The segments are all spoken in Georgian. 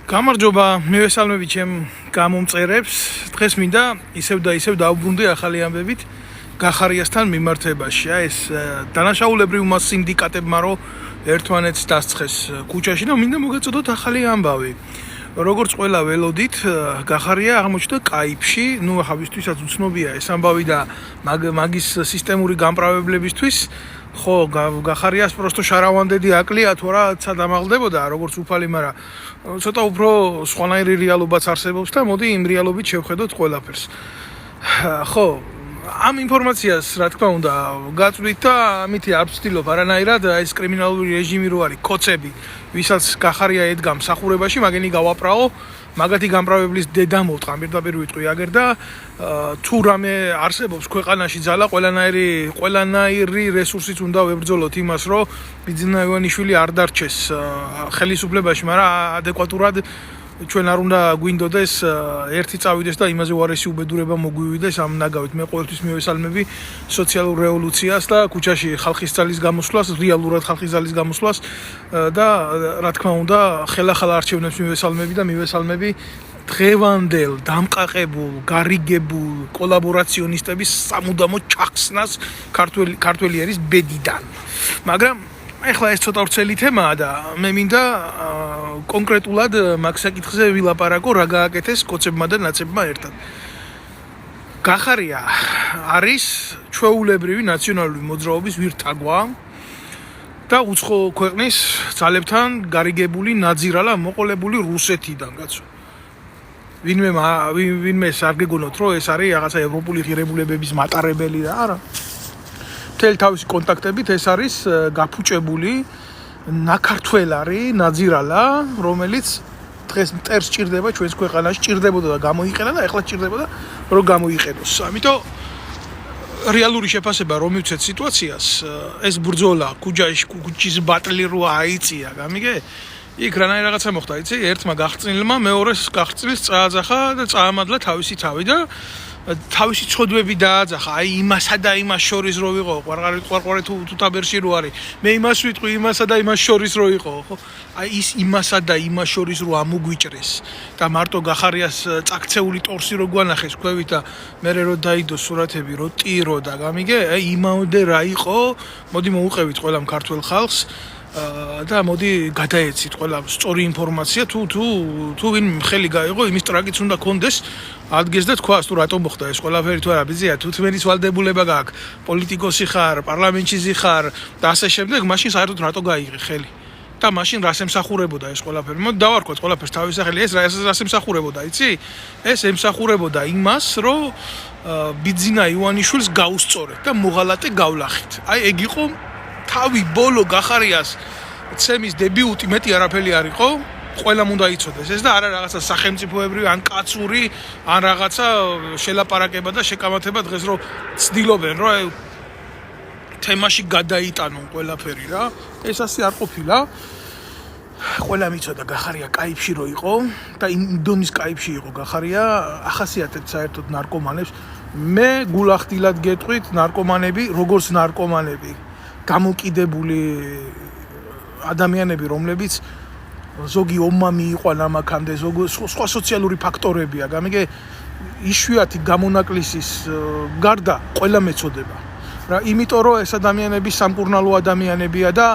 გამარჯობა, მივესალმები ჩემ გამომწერებს. დღეს მინდა ისევ დავუბრუნდე ახალი ამბებით გახარიასთან მიმართებაში. ეს დანაშაულებრივ მას სინდიკატებმა რო ერთმანეთს დასცხეს ქუჩაში და მინდა მოგეწოდოთ ახალი ამბავი. როგორც ყველა ველოდით, გახარია აღმოჩნდა კაიფში, ახლა ვისთვისაც უცნობია ეს ამბავი და მაგის სისტემური გამправებლებისთვის ხო გახარიას პროსტო შარავანდედი აკლია თუ რა სადამაღლდებოდა როგორც უფალი, მაგრამ ცოტა უფრო სხვანაირი რეალობაც არსებობს და მოდი იმ რეალობით შევხედოთ ყველაფერს. ხო, ამ ინფორმაციას რა თქმა უნდა გაწვდით და ამითი არ ვცდილობ არანაირად ეს კრიმინალური რეჟიმი რო არის კოცები, ვისაც გახარია ედგა მსახურებაში, მაგენი გავაპრაო, მაგათი გამправებლის დედა მოვტყან პირდაპირ ვიტყვი აგერ და თუ რამე არსებობს ქვეყანაში ძალა ყველანაირი რესურსიც უნდა ვებრძოლოთ იმას რომ ბიძინა ივანიშვილი არ დარჩეს ხელისუფლებაში, მაგრამ ადეკვატურად ჩვენ არ უნდა გვინდოდეს ერთი წავიდეს და იმაზე უარესი უბედურება მოგვივიდეს ამ ნაგავით. მე ყოველთვის მივესალმები სოციალურ რევოლუციას და ქუჩაში ხალხის ძალის გამოსვლას, რეალურად ხალხის ძალის გამოსვლას და რა თქმა უნდა ხელახალ არჩევნებს მივესალმები და მივესალმები დღევანდელ დამყაყებულ, გარიგებულ კოლაბორაციონისტების სამუდამო ჩახსნას ქართველი ერის ბედიდან. მაგრამ ეხლა ეს ცოტა ვრცელი თემაა და მე მინდა კონკრეტულად მაგ საკითხზე ვილაპარაკო, რა გააკეთეს კოცებმა და ნაცებმა ერთად. გახარია არის ჩვეულებრივი ნაციონალური მოძრაობის ვირთაგვა და უცხო ქვეყნის ძალებთან გარიგებული ნაძირალა მოყოლებული რუსეთიდან, კაცო. ვინმე არ გეგონოთ, რომ ეს არის რაღაცა ევროპული ღირებულებების მატარებელი და არა. მთელი თავისი კონტაქტებით ეს არის გაფუჭებული ნაქართველარი ნაძირალა, რომელიც დღეს მტერს ჭირდება ჩვენს ქვეყანაში, ჭირდებოდა და გამოიყენა და ეხლა ჭირდებოდა რომ გამოიყენოს. ამიტომ რეალური შეფასება რომ მივცეთ სიტუაციას, ეს ბრძოლა ქუჩის ბატლი რო აიწია, გამიგე? იქ რაღაცა მოხდა, იცი? ერთმა გახწნილმა მეორეს გახწნილს წააძახა და წაამადლა თავისი თავი და თავისი ცოდვები დააძახა, აი იმასა და იმას შორის რო ვიყო, ყვარყვარე თუ თაბერში რო არის. მე იმას ვიტყვი, იმასა და იმას შორის რო იყო, ხო? აი ის იმასა და იმას შორის რო ამოგვიჭრეს და მარტო გახარიას წაქცეული ტორსი რო გვანახეს ქვევით და მე რო დაიდოს სურათები, რო ტირო და გამიგე, აი იმამდე რა იყო, მოდი მოუყევით ყველამ ქართველ ხალხს. და მოდი გადაეცით ყველა სწორი ინფორმაცია თუ ვინ ხელი გაიღო იმის ტრაკიც უნდა კონდეს ადგეს და თქვას თუ რატომ მოხდა ეს ყველაფერი თუ არა ბიზია თუ თმენის ვალდებულება გაქვს პოლიტიკოსი ხარ პარლამენტში ხარ და ასე შემდეგ მაშინ საერთოდ რატო გაიღე ხელი და მაშინ რას ემსახურებოდა ეს ყველაფერი მოდი დავარქვათ ყველაფერს თავის სახელი ეს რას ემსახურებოდა იცი ეს ემსახურებოდა იმას რომ ბიძინა ივანიშვილს გაუსწორეთ და მოღალატე გავლახით აი ეგ იყო თავი ბოლო გახარიას ცემის დებიუტი მეტი არაფერი არ იყო ყველამ უნდა იცოდეს ეს და არა რაღაცა სახელმწიფოებრივი ან კაცური ან რაღაცა შელაპარაკება და შეკამათება დღეს რომ ცდილობენ რომ თემაში გადაიტანონ ყველაფერი რა ეს ასე არ ყოფილა ყველამ იცოდა გახარია კაიფში რო იყო და იმ დონის კაიფში იყო გახარია ახასიათებთ საერთოდ ნარკომანებს მე გულახდილად გეტყვით ნარკომანები როგორც ნარკომანები გამოკიდებული ადამიანები, რომლებიც ზოგი ომმა მიიყვანა მაქამდე, სხვა სოციალური ფაქტორებია, გამიგე იშვიათი გამონაკლისის გარდა ყველა მეწოდება. რა, იმიტომ რომ ეს ადამიანები სამკურნალო ადამიანებია და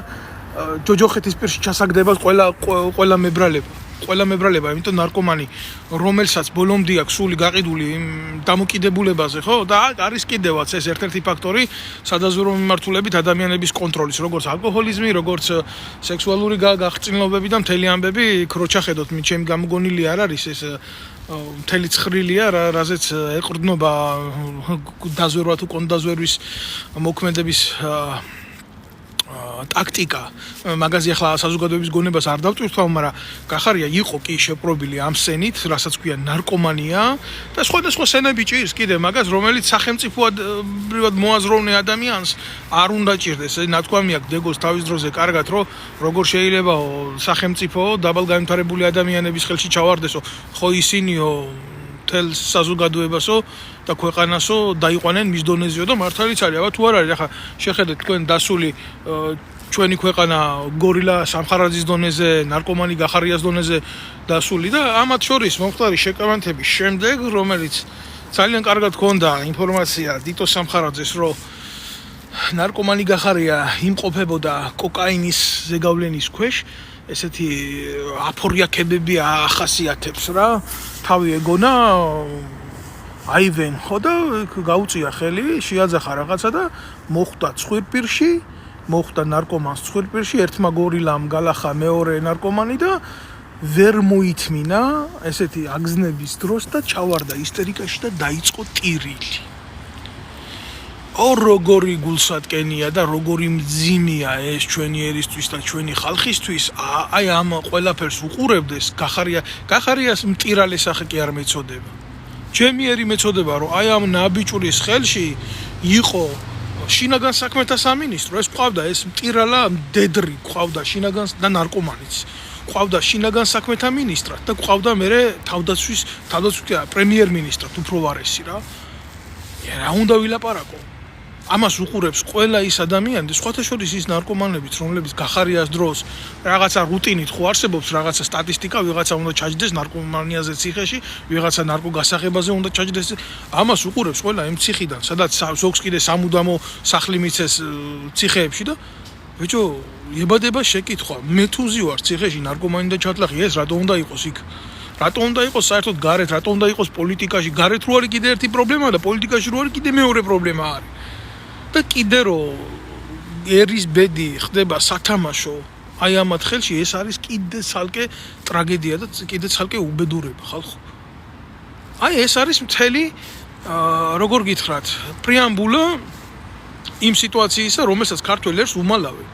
ჯოჯოხეთის პირში ჩასაგდება ყველა მებრალება, იმიტომ ნარკომანი, რომელსაც ბოლომდე აქვს სული გაყიდული დამოკიდებულებაზე, ხო? და არის კიდევაც ეს ერთ-ერთი ფაქტორი სადაზვერვო მიმართულებით ადამიანების კონტროლის, როგორც ალკოჰოლიზმი, როგორც სექსუალური გაღწინლობები და მთელი ამბები, ქროჩა ხედოთ, ჩემი გამოგონილი არ არის ეს მთელი ცხრილია, რაზეც ეყრდნობა დაზვერვა თუ კონდაზვერვის მოქმედების ტაქტიკა მაგაზე ახლა საზოგადოების გონებას არ დავწვირთვავ, მაგრამ გახარია იყო კი შეპრობილი ამ სენით, რასაც ქვია ნარკომანია და სხვადასხვა სენები ჭირს კიდე მაგას, რომელიც სახელმწიფოებრივად მოაზროვნე ადამიანს არ უნდა ჭირდეს. ნათქვამი აქვს დეგოს თავის დროზე კარგად, რომ როგორ შეიძლება სახელმწიფო დაბალგანვითარებული ადამიანების ხელში ჩავარდესო, ხო ისინიო მთელ საზოგადოებასო და ქვეყანასო დაიყვანენ მის დონეზეო და მართალიც არის, აბა თუ არ არის, ახლა შეხედეთ თქვენ დასული ჩვენი ქვეყანა გორილა სამხარაძის დონეზე, ნარკომანი გახარიას დონეზე დასული და ამათ შორის მომხდარი შეკავანთების შემდეგ, რომელიც ძალიან კარგად ჰქონდა ინფორმაცია დიტო სამხარაძეს, რომ ნარკომანი გახარია იმყოფებოდა კოკაინის ზეგავლენის ქვეშ, ესეთი აფორიაქებები ახასიათებს რა, თავი ეგონა აივენ ხო და გაუწია ხელი, შეაძახა რაღაცა და მოხვდა ცხვირპირში, მოხვდა ნარკომანს ცხვირპირში, ერთმა გორილამ გალახა მეორე ნარკომანი და ვერ მოითმინა ესეთი აგზნების დროს და ჩავარდა ისტერიკაში და დაიწყო ტირილი. როგორი გულსატკენია და როგორი მძიმეა ეს ჩვენი ერისთვის და ჩვენი ხალხისთვის, აი ამ ყველაფერს უყურებდეს გახარიას მტირალე სახე კი არ მეწოდება. ჩემი ერი მეწოდება, რომ აი ამ ნაბიჭურის ხელში იყო შინაგან საქმეთა სამინისტრო, ეს ყავდა ეს მტირალა მდედრი, ყავდა შინაგან და ნარკომანიც. ყავდა შინაგან საქმეთა მინისტრად და ყავდა მერე თავდაცვის პრემიერ-მინისტრად, უფრო ვარესი რა. რა უნდა ვილაპარაკო? ამას უყურებს ყველა ის ადამიანი, სხვათა შორის ის ნარკომანებიც, რომლებიც გახარიას დროს რაღაცა რუტინით ხო არსებობს, რაღაცა სტატისტიკა, ვიღაცა უნდა ჩაჯდეს ნარკომანიაზე ციხეში, ვიღაცა ნარკოგასაღებაზე უნდა ჩაჯდეს. ამას უყურებს ყველა იმ ციხიდან, სადაც ზოგს კიდე სამუდამო სახლი მიცეს ციხეებში და ბიჭო, ებადება შეკითხვა, მე თუ ვზივარ ციხეში ნარკომანი და ჩათლახი, ეს რატო უნდა იყოს იქ? რატო უნდა იყოს საერთოდ გარეთ, რატო უნდა იყოს პოლიტიკაში? გარეთ რო არის კიდე ერთი პრობლემა და პოლიტიკაში რო არის კიდე მეორე პრობლემა არის. და კიდე რომ ერის ბედი ხდება სათამაშო, აი ამათ ხელში ეს არის კიდე ცალკე ტრაგედია და კიდე ცალკე უბედურება ხალხო. აი ეს არის მთელი როგორ გითხრათ, პრეამბულა იმ სიტუაციისა, რომელსაც ქართველ ერს უმალავენ.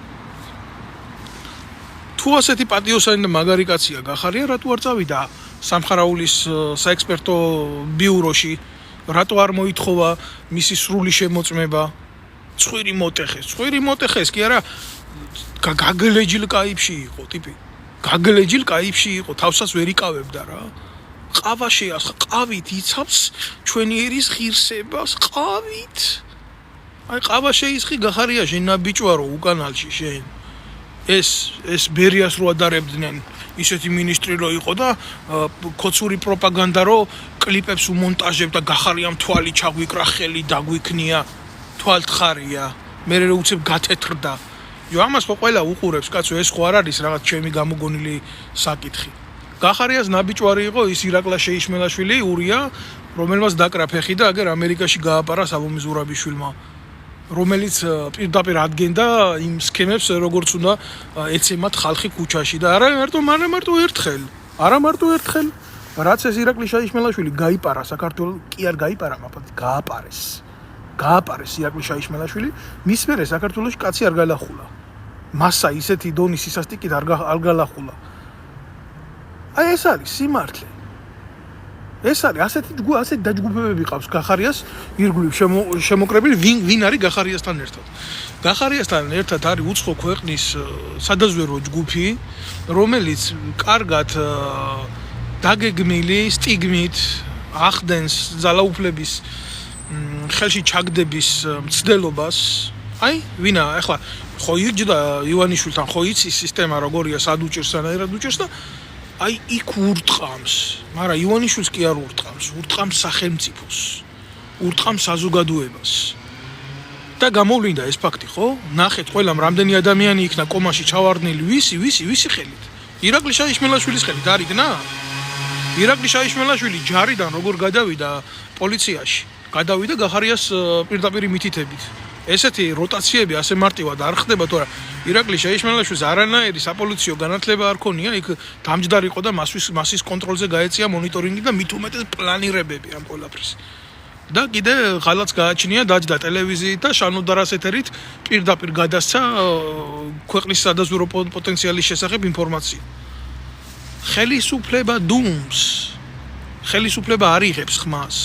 თუ ასეთი პატიოსანი და მაგარი კაცია გახარია, რატო არ წავიდა სამხარაულის საექსპერტო ბიუროში, რატო არ მოითხოვა მისი სრული შემოწმება? ცხვირი მოტეხეს კი არა, გაგლეჯილ კაიფში იყო ტიპი. გაგლეჯილ კაიფში იყო, თავსაც ვერ იკავებდა რა. ყავა შეასხა, ყავით იცავს ჩვენი ერის ღირსებას, ყავით. აი ყავა შეისხი გახარია შენ ნაბიჭვარო უკანალში შენ. ეს ბერიას რო ადარებდნენ, ისეთი მინისტრი რო იყო და ქოცური პროპაგანდა რო კლიპებს უმონტაჟებდა, გახარიამ თვალი ჩაგვიკრა, ხელი დაგვიქნია. თვალთხარია, მე რო უცებ გათეთრდა. ამას ხო ყველა უყურებს, კაცო, ეს ხო არ არის რაღაც ჩემი გამოგონილი საკითხი. გახარიას ნაბიჭვარი იყო ის ირაკლი შეიშმელაშვილი, ურია, რომელმაც დაკრა ფეხი და აგერ ამერიკაში გააპარა საბომი ზურაბიშვილმა, რომელიც პირდაპირ ადგენდა იმ სქემებს, როგორც უნდა ეცემათ ხალხი ქუჩაში და არა მარტო ერთხელ. რაც ეს ირაკლი შეიშმელაშვილი გაიპარა საქართველოს, კი არ გაიპარა, მაგრამ გააპარეს ირაკლი შეიშმელაშვილი, მის მერე საქართველოში კაცი არ გალახულა. მასა ისეთი დონის სისასტიკით არ გალახულა. აი ეს არის სიმართლე. ეს არის ასეთი დაჯგუფებები ყავს გახარიას ირგვლივ შემოკრებილი, ვინ არის გახარიასთან ერთად. გახარიასთან ერთად არის უცხო ქვეყნის სადაზვერო ჯგუფი, რომელიც კარგად დაგეგმილი სტიგმით ახდენს ძალაუფლების ხელში ჩაგდების მცდელობას. აი, ვინა, ახლა ხო იჯდა ივანიშვილთან, ხო იცის სისტემა როგორია, სად უჭერს, სანაირად უჭერს და აი იქ ურტყამს, მაგრამ ივანიშვილს კი არ ურტყამს სახელმწიფოს, ურტყამს საზოგადოებას. და გამოვლინდა ეს ფაქტი, ხო? ნახეთ, ყველამ რამდენი ადამიანი იქნა კომაში ჩავარდნილი, ვისი ხელით? ირაკლი შეიშმელაშვილის ხელით არ იქნა? ირაკლი შეიშმელაშვილი ჯარიდან როგორ გადავიდა პოლიციაში? გადავიდა გახარიას პირდაპირ მითითებით. ესეთი როტაციები ასე მარტივად არ ხდება, თორე ირაკლი შეიშმელაშვილს არანაირი საპოლიციო განათლება არ ქონია, იქ დამჯდარი იყო და მასის კონტროლზე გაეწია მონიტორინგი და მით უმეტეს პლანირებები ამ ყველაფრის. და კიდე ღალატს გააჩნია, დაჯდა ტელევიზიით და შანოდარას ეთერით პირდაპირ გადასცა ქვეყნის სადაზვერო პოტენციალის შესახებ ინფორმაცია. ხელისუფლება დუმს, ხელისუფლება არ იღებს ხმას.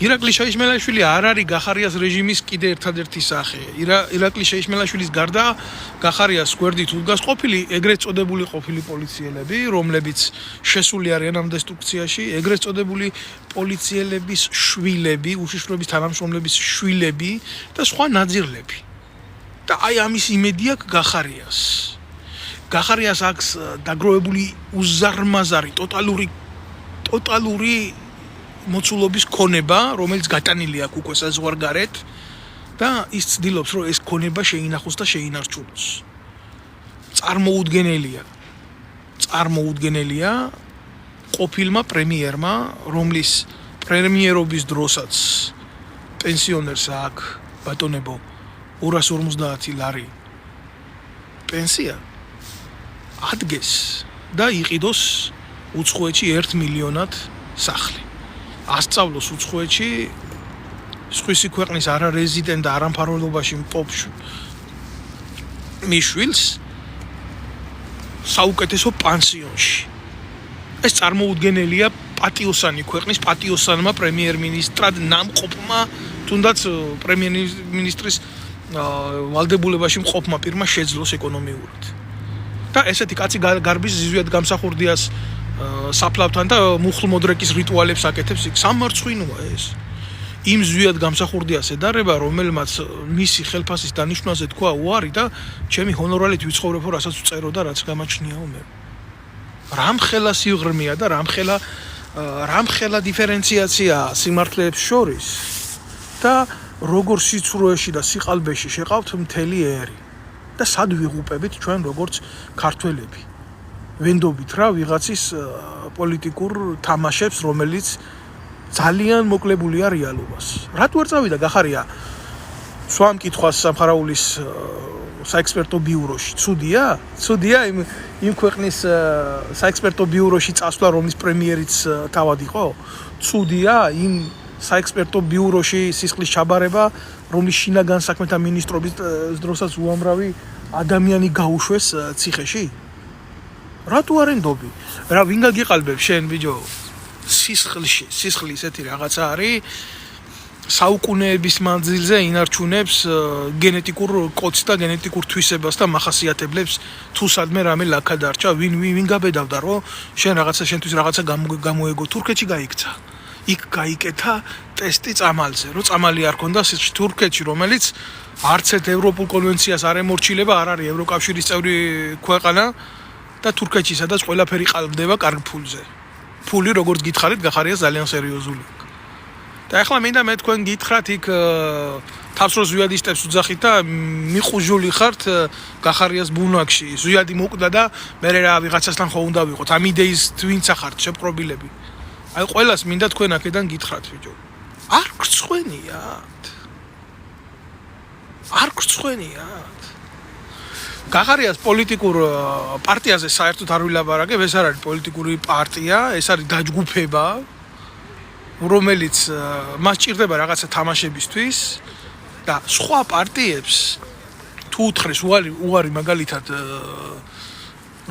ირაკლი შეიშმელაშვილი არ არის გახარიას რეჟიმის კიდე ერთადერთი სახე. ირაკლი შეიშმელაშვილის გარდა გახარიას გვერდით უდგას ყოფილი ეგრეთ წოდებული ყოფილი პოლიციელები, რომლებიც შესული არიან ამ დესტრუქციაში, ეგრეთ წოდებული პოლიციელების შვილები, უშიშროების თანამშრომლების შვილები და სხვა ნაძირლები. და აი ამის იმედი აქვს გახარიას. გახარიას აქვს დაგროვებული უზარმაზარი ტოტალური მოცულობის ქონება, რომელიც გატანილი აქვს უკვე საზღვარგარეთ და ის ცდილობს, რომ ეს ქონება შეინახოს და შეინარჩუნოს. წარმოუდგენელია ყოფილმა პრემიერმა, რომლის პრემიერობის დროსაც პენსიონერს აქვს ბატონებო 250 ლარი პენსია ადგეს და იყიდოს უცხოეთში 1 მილიონად სახლი. ასწავლოს უცხოეთში სხვისი ქვეყნის არარეზიდენტ და არამფარველობაში მყოფ მიშვილს საუკეთესო პანსიონში. ეს წარმოუდგენელია პატიოსანი ქვეყნის პატიოსანმა პრემიერ-მინისტრად ნამყოფმა, თუნდაც პრემიერ-მინისტრის ვალდებულებაში მყოფმა პირმა შეძლოს ეკონომიურად. და ესეთი კაცი გარბის ზიზუიად გამსახურდიას საფლავთან და მუხლმოდრეკის რიტუალებს აკეთებს, იქ სამარცხვინოა ეს. იმ ზვიად გამსახურდიას ედარება, რომელმაც მისი ხელფასის დანიშვნაზე თქვა უარი და ჩემი ჰონორალით ვიცხოვრებო, რასაც ვწერო და რაც გამაჩნიაო მე. რამხელა სიღრმეა და რამხელა დიფერენციაცია სიმართლეებს შორის და როგორ სიცრუეში და სიყალბეში შეყავთ მთელი ერი და სად ვიღუპებით ჩვენ როგორც ქართველები. ვენდობით რა ვიღაცის პოლიტიკურ თამაშებს, რომელიც ძალიან მოკლებულია რეალობას. რატო არ წავიდა გახარია სვამ კითხვას სამხარაულის საექსპერტო ბიუროში? ცუდია იმ ქვეყნის საექსპერტო ბიუროში წასვლა, რომლის პრემიერიც თავად იყო? ცუდია იმ საექსპერტო ბიუროში სისხლის ჩაბარება, რომლის შინაგან საქმეთა მინისტრობის დროსაც უამრავი ადამიანი გაუშვეს ციხეში? რატო არ ენდობი? რა ვინ გაგიყალბებს შენ ბიჯო? სისხლი ესეთი რაღაცა არის, საუკუნეების მანძილზე ინარჩუნებს გენეტიკურ კოდს და გენეტიკურ თვისებას და მახასიათებლებს, თუ სადმე რამე ლაქა დარჩა, ვინ გაბედავდა, რომ შენ შენთვის რაღაცა გამოეგო. თურქეთში გაიქცა. იქ გაიკეთა ტესტი წამალზე, რომ წამალი არ ქონდა თურქეთში, რომელიც არც ერთ ევროპულ კონვენციას არ ემორჩილება, არ არის ევროკავშირის წევრი ქვეყანა და თურქეთში სადაც ყველაფერი ყალბდება კარგ ფულზე. ფული როგორც გითხარით, გახარია ძალიან სერიოზული. და ახლა მინდა მე თქვენ გითხრათ იქ თავს რო ზვიადისტებს უძახით და მიყუჟული ხართ გახარიას ბუნაკში. ზვიადი მოკვდა და მე რა ვიღაცასთან ხო უნდა ვიყოთ. ამ იდეის ვინცა ხართ შეპყრობილები. აი ყველას მინდა თქვენ აქედან გითხრათ ბიჭო. არ გრცხვენიათ. გახარიას პოლიტიკურ პარტიაზე საერთოდ არ ვილაპარაკებ, ეს არ არის პოლიტიკური პარტია, ეს არის დაჯგუფება, რომელიც მას ჭირდება რაღაცა თამაშებისთვის და სხვა პარტიებს თუ უთხრეს უარი მაგალითად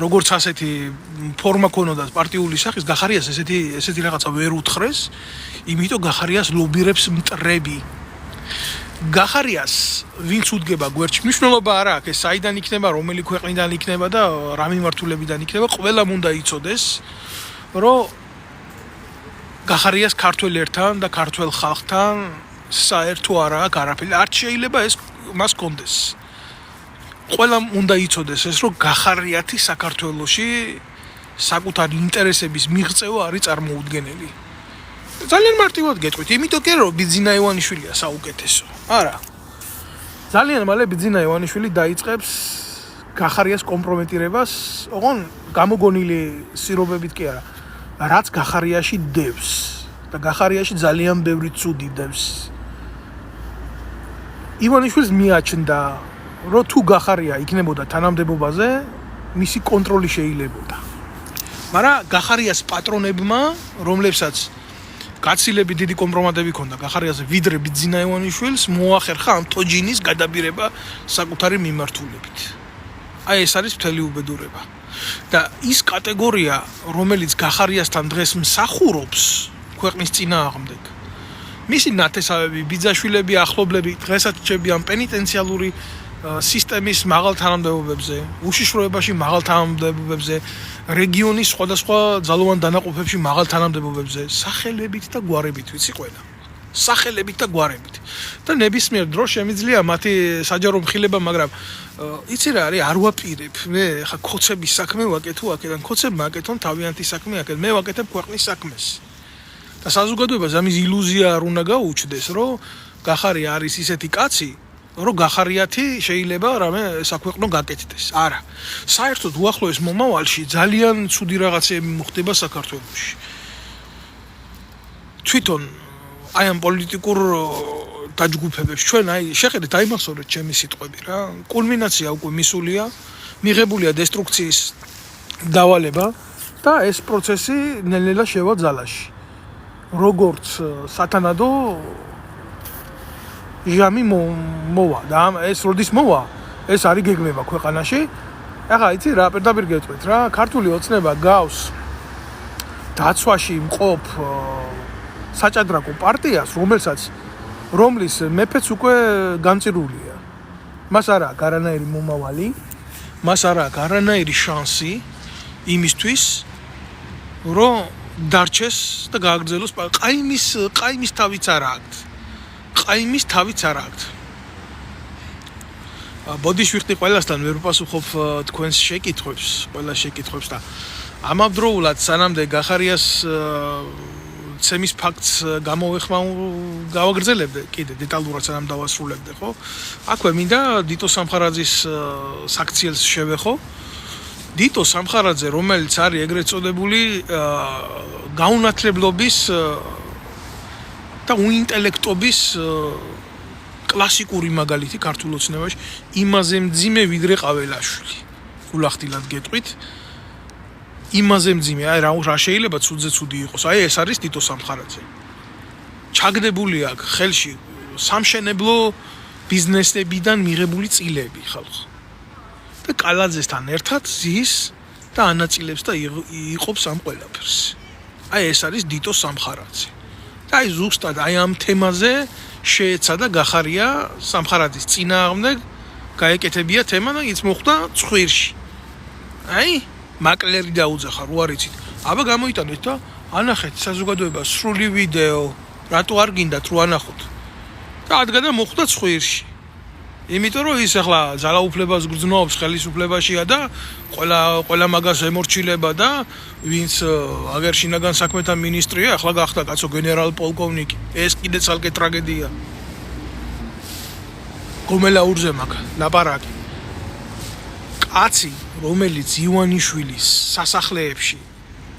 როგორც ასეთი ფორმა ქონოდა პარტიული სახის, გახარიას ესეთი რაღაცა ვერ უთხრეს, იმიტომ გახარიას ლობირებს მტრები. გახარიას ვინც უდგება გვერდში, მნიშვნელობა არ აქვს, ეს საიდან იქნება, რომელი ქვეყნიდან იქნება და რა მიმართულებიდან იქნება, ყველამ უნდა იცოდეს, რომ გახარიას ქართველებთან და ქართველ ხალხთან საერთო არ აქვს არაფერი, არ შეიძლება ეს მას კონდეს. ყველამ უნდა იცოდეს ეს, რომ გახარიათი საქართველოში საკუთარი ინტერესების მიღწევა არის წარმოუდგენელი. ძალიან მარტივად გეტყვით, იმიტომ კი რომ ბიძინა ივანიშვილია საუკეთესო. არა. ძალიან მალე ბიძინა ივანიშვილი დაიწყებს გახარიას კომპრომეტირებას, ოღონ გამოგონილი სირობებით კი არა. რაც გახარიაში დევს და გახარიაში ძალიან ბევრი ცუდი დევს. ივანიშვილს მიაჩნდა, რომ თუ გახარია იქნებოდა თანამდებობაზე, მისი კონტროლი შეიძლებოდა. მაგრამ გახარიას პატრონებმა, რომლებსაც გაცილებით დიდი კომპრომატები ჰქონდა გახარიაზე ვიდრე ბიძინა ივანიშვილს, მოახერხა ამ თოჯინის გადაბირება საკუთარი მიმართულებით. აი ეს არის მთელი უბედურება. და ის კატეგორია, რომელიც გახარიასთან დღეს მსახურობს ქვეყნის წინააღმდეგ, მისი ნათესავები, ბიძაშვილები, ახლობლები დღესაც რჩებიან პენიტენციალური სისტემის მაღალ თანამდებობებზე, უშიშროებაში მაღალ თანამდებობებზე, რეგიონის სხვადასხვა ძალოვან დანაყოფებში მაღალ თანამდებობებზე, სახელებით და გვარებით ვიცი ყველა. სახელებით და გვარებით. და ნებისმიერ დროს შემიძლია მათი საჯარო მხილება, მაგრამ იცი რა არის, არ ვაპირებ. მე ხა ქოცების საქმე ვაკეთო აქედან, ქოცებმა აკეთონ თავიანთი საქმე აქედან, მე ვაკეთებ ქვეყნის საქმეს. და საზოგადოებას ამის ილუზია არ უნდა გაუჩნდეს, რომ გახარი არის ისეთი კაცი, რომ გახარიათი შეიძლება რამე საქვეყნო გაკეთდეს. არა. საერთოდ უახლოეს მომავალში ძალიან ცუდი რაღაცები მოხდება საქართველოში. თვითონ აი ამ პოლიტიკურ დაჯგუფებებს ჩვენ აი შეხედეთ აიმახსოვრეთ ჩემი სიტყვები რა. კულმინაცია უკვე მისულია, მიღებულია დესტრუქციის დავალება და ეს პროცესი ნელ-ნელა შევა ძალაში. როგორც სათანადო ჟამი მოვა და ეს როდის მოვა? ეს არის გეგმება ქვეყანაში. ახლა იცი რა, პირდაპირ გეტყვით რა, ქართული ოცნება გავს დაცვაში მყოფ საჭადრაკო პარტიას, რომლის მეფეც უკვე გამწირულია. მას არ აქვს არანაირი მომავალი, მას არ აქვს არანაირი შანსი იმისთვის, რომ დარჩეს და გააგრძელოს. ყაიმის თავიც არ აქვს. ყაიმის თავიც არ აქვს. ბოდიშვიხტი ყველასთან ვერ ვპასუხობ თქვენს შეკითხვებს, ყველა შეკითხვებს და ამავდროულად სანამდე გახარიას ცემის ფაქტს გავაგრძელებდე კიდე დეტალურად სანამ დავასრულებდე, ხო? აქვე მინდა დიტო სამხარაძის საქციელს შევეხო. დიტო სამხარაძე, რომელიც არის ეგრეთ წოდებული გაუნათლებლობის და უინტელექტობის კლასიკური მაგალითი ქართულ ოცნებაში, იმაზე მძიმე ვიდრე ყაველაშვილი. გულახდილად გეტყვით. იმაზე მძიმე, აი რა შეიძლება ცუდზე ცუდი იყოს. აი ეს არის დიტო სამხარაძე. ჩაგდებული აქვს ხელში სამშენებლო ბიზნესებიდან მიღებული წილები ხალხ. და კალაძესთან ერთად ზის და ანაწილებს და იყოფს ამ ყველაფერს. აი ეს არის დიტო სამხარაძე. და აი ზუსტად აი ამ თემაზე შეეცადა გახარია სამხარაძის წინააღმდეგ გაეკეთებია თემა და ის მოხდა ცხვირში. აი მაკლერი დაუძახა, რო არ იცით. აბა გამოიტანეთ და ანახეთ საზოგადოებას სრული ვიდეო, რატო არ გინდათ რო ანახოთ. და ადგა და მოხდა ცხვირში. იმიტომ რომ ის ახლა ძალაუფლებას გრძნობს ხელისუფლებაშია და ყველა მაგას ემორჩილება და ვინც აგერ შინაგან საქმეთა მინისტრია, ახლა გახდა კაცო გენერალ პოლკოვნიკი. ეს კიდე ცალკე ტრაგედია. გომელაურზე მაგ ლაპარაკი. კაცი, რომელიც ივანიშვილის სასახლეებში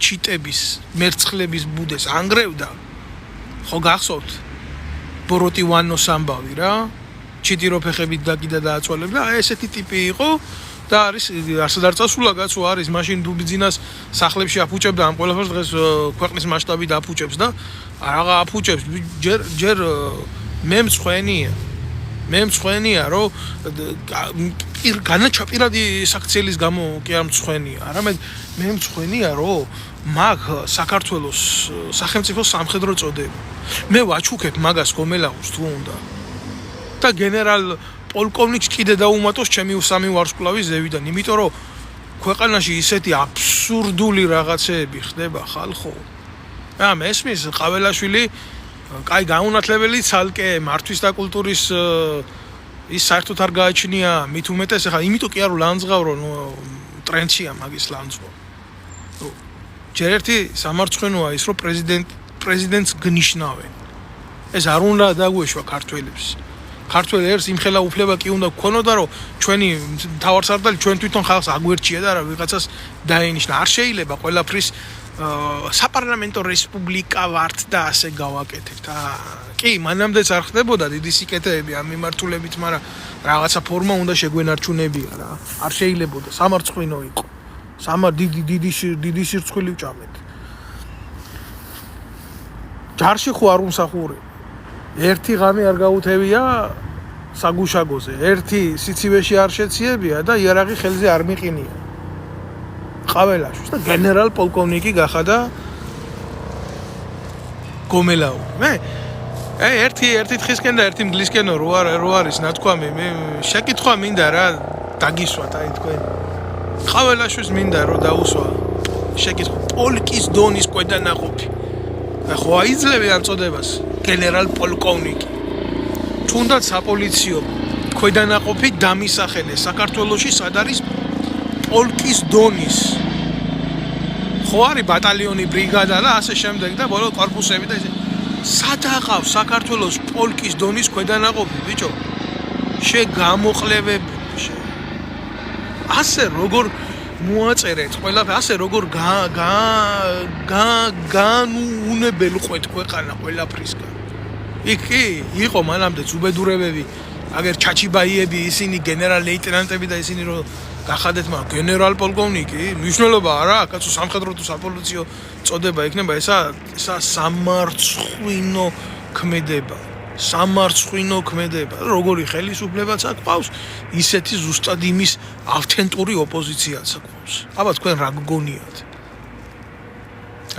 ჩიტების, მერცხლების ბუდეს ანგრევდა, ხო გახსოვთ? ბოროტივანოს ამბავი რა. ჩიტირო ფეხებით დაკიდა და აწვალებდა, აი ესეთი ტიპი იყო და არის არსად არ წასულა კაცო არის მაშინ დუბიძინას სახლებში აფუჭებდა ამ ყველაფერს დღეს ქვეყნის მასშტაბით აფუჭებს და რაღა აფუჭებს ჯერ მე მწვენია რომ განაჩაპირადი საქციელის გამო კი არ მწვენია, არამედ მე მწვენია რომ მაგ საქართველოს სახელმწიფო სამხედრო წოდება. მე ვაჩუქებ მაგას გომელაურს თუ უნდა. და გენერალ პოლკოვნიკს კიდე დაუმატოს ჩემი სამი ვარსკვლავის ზევიდან, იმიტომ რომ ქვეყანაში ისეთი აბსურდული რაღაცეები ხდება ხალხო. რა მესმის ყაველაშვილი კაი გაუნათლებელი ცალკე მართვის და კულტურის ის საერთოდ არ გააჩნია, მით უმეტეს ახლა იმიტომ კი არ ლანძღავრო, ტრენდშია მაგის ლანძღვა. ჯერ ერთი სამარცხვინოა ის რომ პრეზიდენტს გნიშნავენ. ეს არ უნდა დაგვეშვა ქართველებს. ქართველ ერს იმხელა უფლება კი უნდა გქონოდა რომ ჩვენი მთავარსარდალი ჩვენ თვითონ ხალხს აგვერჩია და რა ვიღაცას დაენიშნა. არ შეიძლება ყველაფრის საპარლამენტო რესპუბლიკა ვართ და ასე გავაკეთებთ. კი, მანამდეც არ ხდებოდა დიდი სიკეთეები ამ მიმართულებით, მაგრამ რაღაცა ფორმა უნდა შეგვენარჩუნებია რა. არ შეიძლებოდა სამარცხვინო იყო. დიდი სირცხვილი ვჭამეთ. ჯარში ხო არ უმსახურე. ერთი ღამე არ გაუთევია საგუშაგოზე, ერთი სიცივეში არ შეციებია და იარაღი ხელზე არ მიყინია. ყაველაშვილს და გენერალ პოლკოვნიკი გახადა გომელაური. მე ერთი თხისკენ და ერთი მგლისკენო რო არის ნათქვამი, მე შეკითხვა მინდა რა დაგისვათ აი თქვენ. ყაველაშვილს მინდა რომ დაუსვა შეკითხვა პოლკის დონის ქვედანაყოფი. ხო აიძლევიან წოდებას გენერალ პოლკოვნიკი. თუნდაც საპოლიციო ქვედანაყოფი დამისახელეს საქართველოში სად არის პოლკის დონის. ხო არის ბატალიონი, ბრიგადა და ასე შემდეგ და ბოლო კორპუსები და ესე. სად აყავს საქართველოს პოლკის დონის ქვედანაყოფი, ბიჭო? გამოყლევები. ასე როგორ მოაწერეთ ყველაფერი, ასე როგორ განუნებელყვეთ ქვეყანა ყველაფრისგან. იქ კი იყო მანამდე უბედურებები, აგერ ჩაჩიბაიები, ისინი გენერალ ლეიტენანტები და ისინი რომ გახადეთ მაგ გენერალ პოლკოვნიკი, მნიშვნელობა არა, კაცო სამხედრო თუ საპოლიციო წოდება იქნება, ესა სამარცხვინო ქმედება. სამარცხვინო ქმედება. როგორი ხელისუფლებაც აქვს, ისეთი ზუსტად იმის ავთენტური ოპოზიციაც აქვს. აბა თქვენ რა გგონიათ?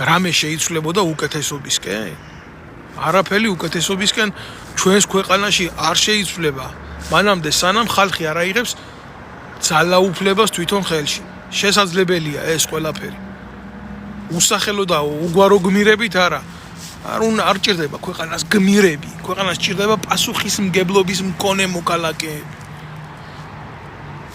რამე შეიცვლებოდა უკეთესობისკენ? არაფერი უკეთესობისკენ ჩვენს ქვეყანაში არ შეიცვლება. მანამდე სანამ ხალხი არ აიღებს ძალაუფლებას თვითონ ხელში. შესაძლებელია ეს ყველაფერი. უსახელო და უგვარო გმირებით არა. არ ჭირდება ქვეყანას გმირები, ქვეყანას ჭირდება პასუხისმგებლობის მქონე მოქალაქეები.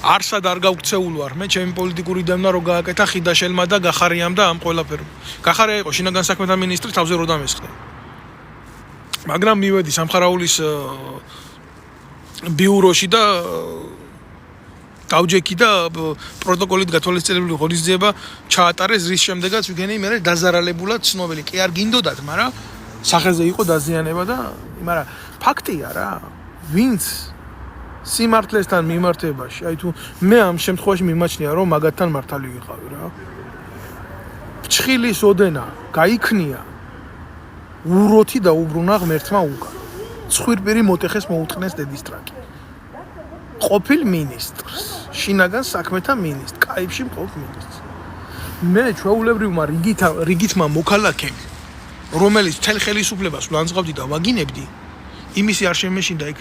არსად არ გავქცეულ ვარ მე ჩემი პოლიტიკური დევნა რო გააკეთა ხიდაშელმა და გახარიამ და ამ ყველაფერმა. გახარია იყო შინაგან საქმეთა მინისტრი თავზე რო დამესხდა. მაგრამ მივედი სამხარაულის ბიუროში და დავჯექი და პროტოკოლით გათვალისწინებული ღონისძიება ჩაატარეს, რის შემდეგაც ვიგენი მე დაზარალებულად ცნობილი. კი არ გინდოდათ, მაგრამ სახეზე იყო დაზიანება და მაგრამ ფაქტია რა. ვინც სიმართლესთან მიმართებაში, აი თუ მე ამ შემთხვევაში მიმაჩნია რომ მაგათთან მართალი ვიყავი რა. ფჩხილის ოდენა გაიქნია უროთი და უბრუნა ღმერთმა უკან. ცხვირპირი მოტეხეს მოუტყნეს დედის ტრაკი. ყოფილ მინისტრს, შინაგან საქმეთა მინისტრს, კაიფში მყოფ მინისტრს. მე ჩვეულებრივმა რიგითმა მოქალაქემ, რომელიც თელ ხელისუფლებას ვლანძღავდი და ვაგინებდი, იმისი არ შემეშინდა იქ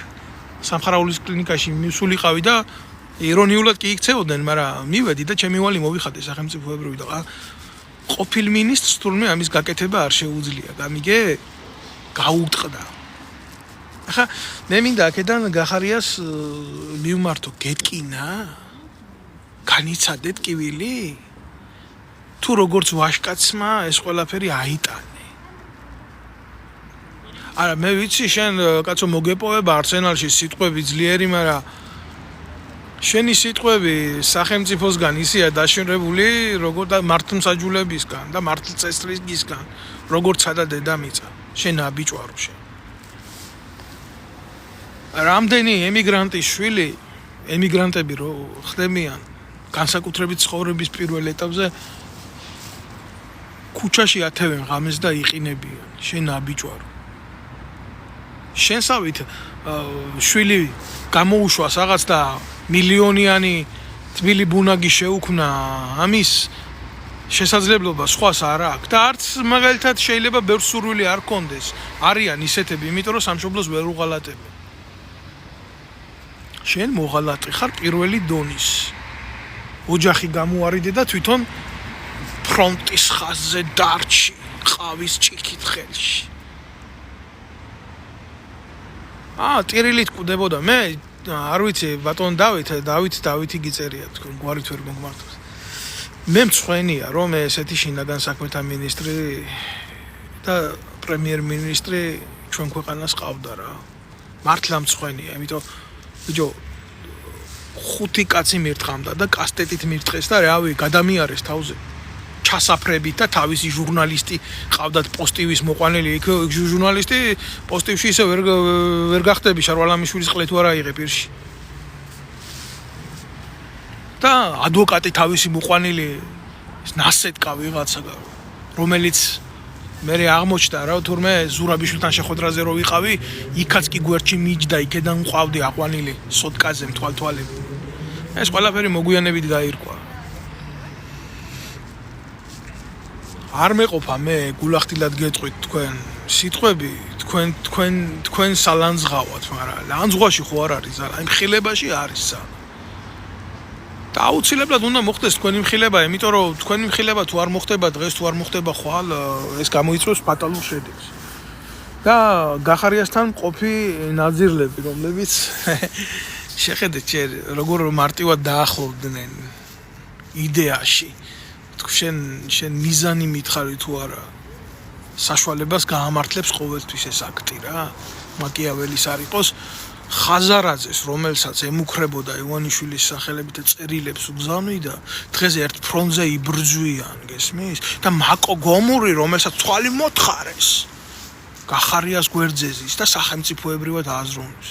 სამხარაულის კლინიკაში მივსულიყავი და ირონიულად კი იქცეოდნენ, მაგრამ მივედი და ჩემი ვალი მოვიხადე სახელმწიფოებრივი და ყოფილ მინისტრს თურმე ამის გაკეთება არ შეუძლია. გამიგე? გაუტყდა. ახლა მე მინდა აქედან გახარიას მივმართო, გეტკინა? განიცადეთ კივილი? თუ როგორც ვაშკაცმა ეს ყველაფერი აიტანე. არა მე ვიცი შენ კაცო მოგეპოვება არსენალში სიტყვები ძლიერი, მაგრამ შენი სიტყვები სახელმწიფოსგან ისეა დაშინებული, როგორ და მართლმსაჯულებისგან და მართლწესრიგისგან, როგორც სადა დედამიწა. შენ აბიჭვარო შენ. რამდენი ემიგრანტის შვილი, ემიგრანტები რო ხდებიან განსაკუთრებით ცხოვრების პირველ ეტაპზე ქუჩაში ათევენ ღამეს და იყინებიან. შენ აბიჭვარო. შენსავით შვილი გამოუშვას რაღაც და მილიონიანი თბილი ბუნაგი შეუქმნა, ამის შესაძლებლობა სხვას არ აქვს და არც მაგალითად შეიძლება ბევრ სურვილი არ კონდეს. არიან ისეთები, იმიტომ რომ სამშობლოს ვერ უღალატებენ. შენ მოღალატე ხარ პირველი დონის. ოჯახი გამოარიდე და თვითონ ფრონტის ხაზზე დარჩი, ყავის ჭიქით ხელში. ტირილით კვდებოდა მე, არ ვიცი, ბატონ დავითი გიწერია, თქვენ გვარით ვერ მოგმართოს. მე მწვენია, რომ ესეთი შინაგან საქმეთა მინისტრი და პრემიერ-მინისტრი ჩვენ ქვეყანას ყავდა რა. მართლა მწვენია, იმიტომ ბიჭო, 5 კაცი მირთხამდა და კასტეტით მირთხეს და რავი, გადამიარეს თავზე. ჩასაფრებით და თავისი ჟურნალისტი ყავდათ პოსტივის მოყვანილი, იქ ჟურნალისტი პოსტივში ისე ვერ გახდები, შარვალამიშვილის ყლე თუ არა აიღე პირში. და ადვოკატი თავისი მოყვანილი ნასეტკა ვიღაცა, რომელიც მე აღმოჩნდა რა, თურმე ზურაბიშვილთან შეხვედრაზე რო ვიყავი, იქაც კი გვერდში მიჯდა, იქედან მყავდი აყვანილი სოტკაზე მთვალთვალები. ეს ყველაფერი მოგვიანებით გაირკვა. არ მეყოფა მე გულახდილად გეტყვით თქვენ სიტყვები, თქვენ სალანძღავად, მაგრამ ლანძღვაში ხო არ არის ზალა, იმ ხილებაში არის ზალა. და აუცილებლად უნდა მოხდეს თქვენი მხილება, იმიტომ რომ თქვენი მხილება თუ არ მოხდება დღეს, თუ არ მოხდება ხვალ, ეს გამოიწვევს ფატალურ შედეგს. და გახარიასთან მყოფი ნაძირლები, რომლებიც შეხედეთ ჯერ როგორ მარტივად დაახლოვდნენ იდეაში. შენ მიზანი მითხარი თუ არა, საშუალებას გაამართლებს ყოველთვის ეს აქტი რა. მაკიაველის არ იყოს ხაზარაძეს, რომელსაც ემუქრებოდა ივანიშვილის სახელებით წერილებს უგზავნიდა, დღეს ერთ ფრონტზე იბრძვიან, გესმის? და მაკო გომური, რომელსაც თვალი მოთხარეს, გახარიას გვერდზეზის და სახელმწიფოებრივად ააზროვნებს.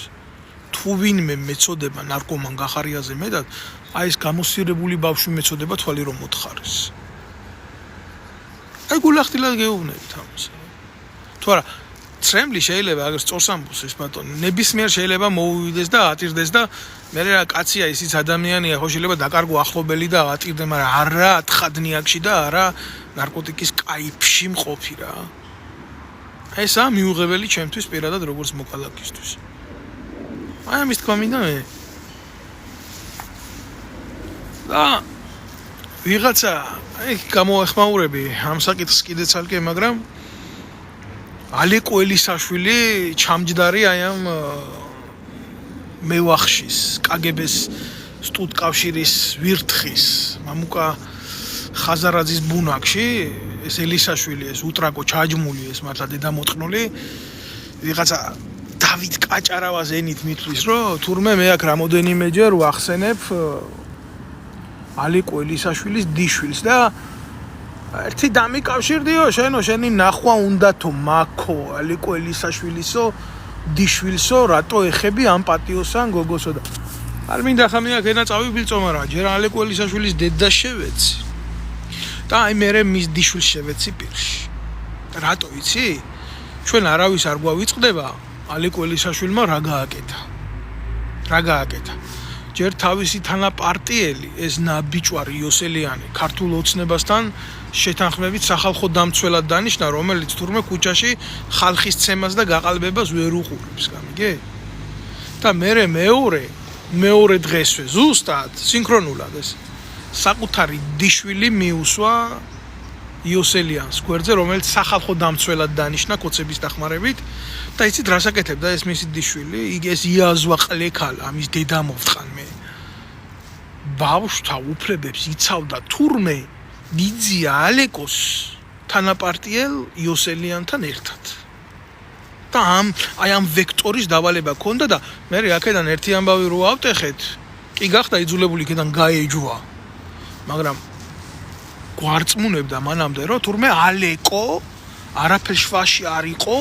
თუ ვინმე მეწოდება ნარკომან გახარიაზე მეტად, აი ეს გამოსირებული ბავშვი მეწოდება თვალი რომ მოთხარეს. აი გულახდილად გეუბნებით ამას. თუ არა ტრემბლი შეიძლება აგერ სწორს ამბობს ეს ბატონი, ნებისმიერ შეიძლება მოუვიდეს და ატირდეს და მე რა კაცია ისიც ადამიანია, ხო შეიძლება დაკარგო ახლობელი და ატირდე, მაგრამ არა თხადნიაკში და არა ნარკოტიკის კაიფში მყოფი რა. ესაა მიუღებელი ჩემთვის პირადად როგორც მოქალაქისთვის. აი ამის თქვა მინდა მე. და ვიღაცა აი გამოეხმაურები ამ საკითხს კიდე ცალკე, მაგრამ ალეკო ელისაშვილი ჩამჯდარი აი ამ მევახშის, კგბ-ს სტუდკავშირის ვირთხის, მამუკა ხაზარაძის ბუნაკში, ეს ელისაშვილი, ეს უტრაკო ჩაჯმული, ეს მართლა დედამოწყნული, ვიღაცა დავით კაჭარავას ენით მithlis, რომ თურმე მე აქ რამოდენიმეჯერ ვახსენებ ალეკო ელისაშვილის დიშვილს და ერთი დამიკავშირდიო, შენი ნახვა უნდათო მაქო ალეკო ელისაშვილისო დიშვილსო, რატო ეხები ამ პატიოსან გოგოსო და არ მინდა ხამი აქ ენა წავიბილწო, მაგრამ ჯერ ალეკო ელისაშვილის დედა შევეცი და აი მე მის დიშვილს შევეცი პირში. რატო იცი? ჩვენ არავის არ გვავიწყდება ალეკო ელისაშვილმა რა გააკეთა. ჯერ თავისი თანაპარტიელი ეს ნაბიჭვარი იოსელიანი ქართულ ოცნებასთან შეთანხმებით სახალხო დამცველად დანიშნა, რომელიც თურმე ქუჩაში ხალხის ცემას და გაყალბებას ვერ უყურებს, გამიგე? და მე მეორე დღესვე ზუსტად სინქრონულად ეს საკუთარი დიშვილი მიუსვა იოსელიანს გვერდზე, რომელიც სახალხო დამცველად დანიშნა კოცების დახმარებით და იცით რას აკეთებდა ეს მისი დიშვილი? ეს იაზვა ყლექალა, ამის დედა მოვწყან მე. ბავშვთა უფლებებს იცავდა თურმე ბიძია ალეკოს თანაპარტიელ იოსელიანთან ერთად. და აი ამ ვექტორის დავალება ქონდა და მე აქედან ერთი ამბავი რო ავტეხეთ, კი გახდა იძულებული იქიდან გაეჯვა. მაგრამ გვარწმუნებდა მანამდე, რომ თურმე ალეკო არაფერ შვაში არ იყო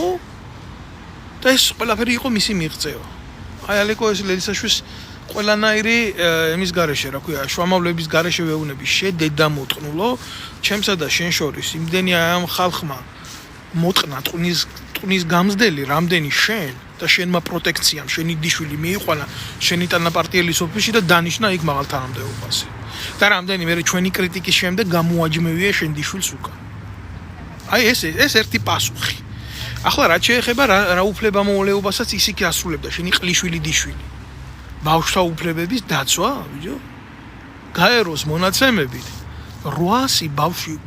და ეს ყველაფერი იყო მისი მიღწევა. აი ალეკო ეს ელისაშვილის ყველანაირი იმის გარეშე, რა ქვია, შუამავლების გარეშე ვეუბნები, შედედამოწყნულო, ჩემსა და შენ შორის იმდენი ამ ხალხმა მოტყნა ტყნის გამზდელი, რამდენი შენ და შენმა პროტექციამ, შენი დიშვილი მიიყვანა შენი თანაპარტიელის ოფისში და დანიშნა იქ მაღალ თანამდებობაზე. და რამდენი მე ჩვენი კრიტიკის შემდეგ გამოაჯმევია შენ დიშვილს უკან. აი ეს ერთი პასუხი. ახლა რაც შეეხება რა უფლებამოვლეობასაც ისიქ ასრულებდა შენი ყლიშვილი დიშვილი. ბავშვთა უფლებების დაცვა, ბიჭო. გაეროს მონაცემებით 800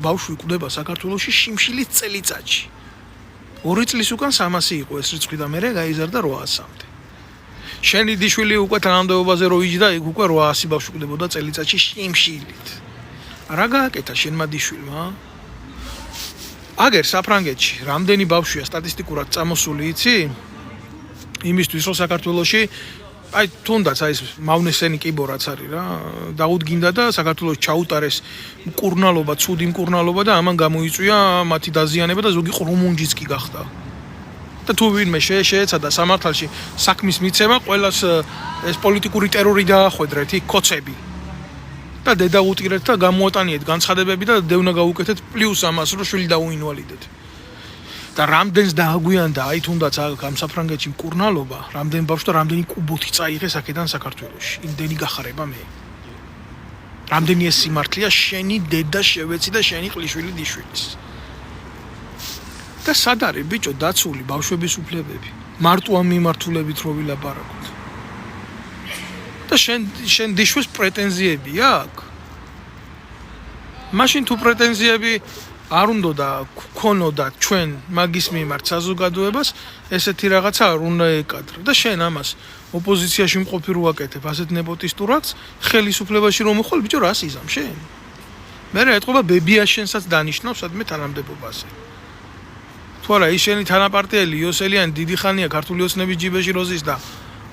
ბავშვი კვდება საქართველოში შიმშილის წელიწადში. 2 წლის უკან 300 იყო ეს რიცხვი და მერე გაიზარდა 800-მდე. შენი დიშვილი უკვე თანამდებობაზე რო იჯდა, იქ უკვე 800 ბავშვი კვდებოდა წელიწადში შიმშილით. რა გააკეთა შენმა დიშვილმა? აგერ საფრანგეთში რამდენი ბავშვია სტატისტიკურად წამოსული, იცი? იმისთვის რომ საქართველოში აი თუნდაც აი ეს მავნესენი კიბო რაც არის რა, დაუდგინდა და საქართველოს ჩაუტარეს მკურნალობა, ცუდი მკურნალობა და ამან გამოიწვია მათი დაზიანება და ზოგი ყრუმუნჯიც კი გახდა. და თუ ვინმე შეეცადა სამართალში საქმის მიცემა, ყველას ეს პოლიტიკური ტერორი დაახვედრეთ, იქ კოცები. და დედა უტირეთ და გამოატანიეთ განცხადებები და დევნა გაუკეთეთ პლუს ამას რომ შვილი დაუინვალიდეთ. და რამდენს დააგვიანდა აი თუნდაც ამ საფრანგეთში მკურნალობა, რამდენ ბავშვს და რამდენი კუბოთი წაიღეს აქედან საქართველოში. იმდენი გახარება მე. რამდენი ეს სიმართლეა შენი დედა შევეცი და შენი ყლიშვილი დიშვილის. და სად არის ბიჭო დაცული ბავშვების უფლებები? მარტო ამ მიმართულებით რო ვილაპარაკოთ. და შენ დიშვეს პრეტენზიები აქვს. მაშინ თუ პრეტენზიები არ უნდა და გქონოდა ჩვენ მაგის მიმართ საზოგადოებას, ესეთი რაღაცა არ უნდა ეკადრო და შენ ამას ოპოზიციაში მყოფი რო აკეთებ, ასეთ ნეპოტისტურ აქტს, ხელისუფლებაში რომ მოხვალ, ბიჭო, რას იზამ შენ? მე რა ეთქობა ბებიაშენსაც დანიშნავს სადმე თანამდებობაზე. თუ არა ის შენი თანაპარტიელი იოსელიანი დიდი ხანია ქართული ოცნების ჯიბეში როზის და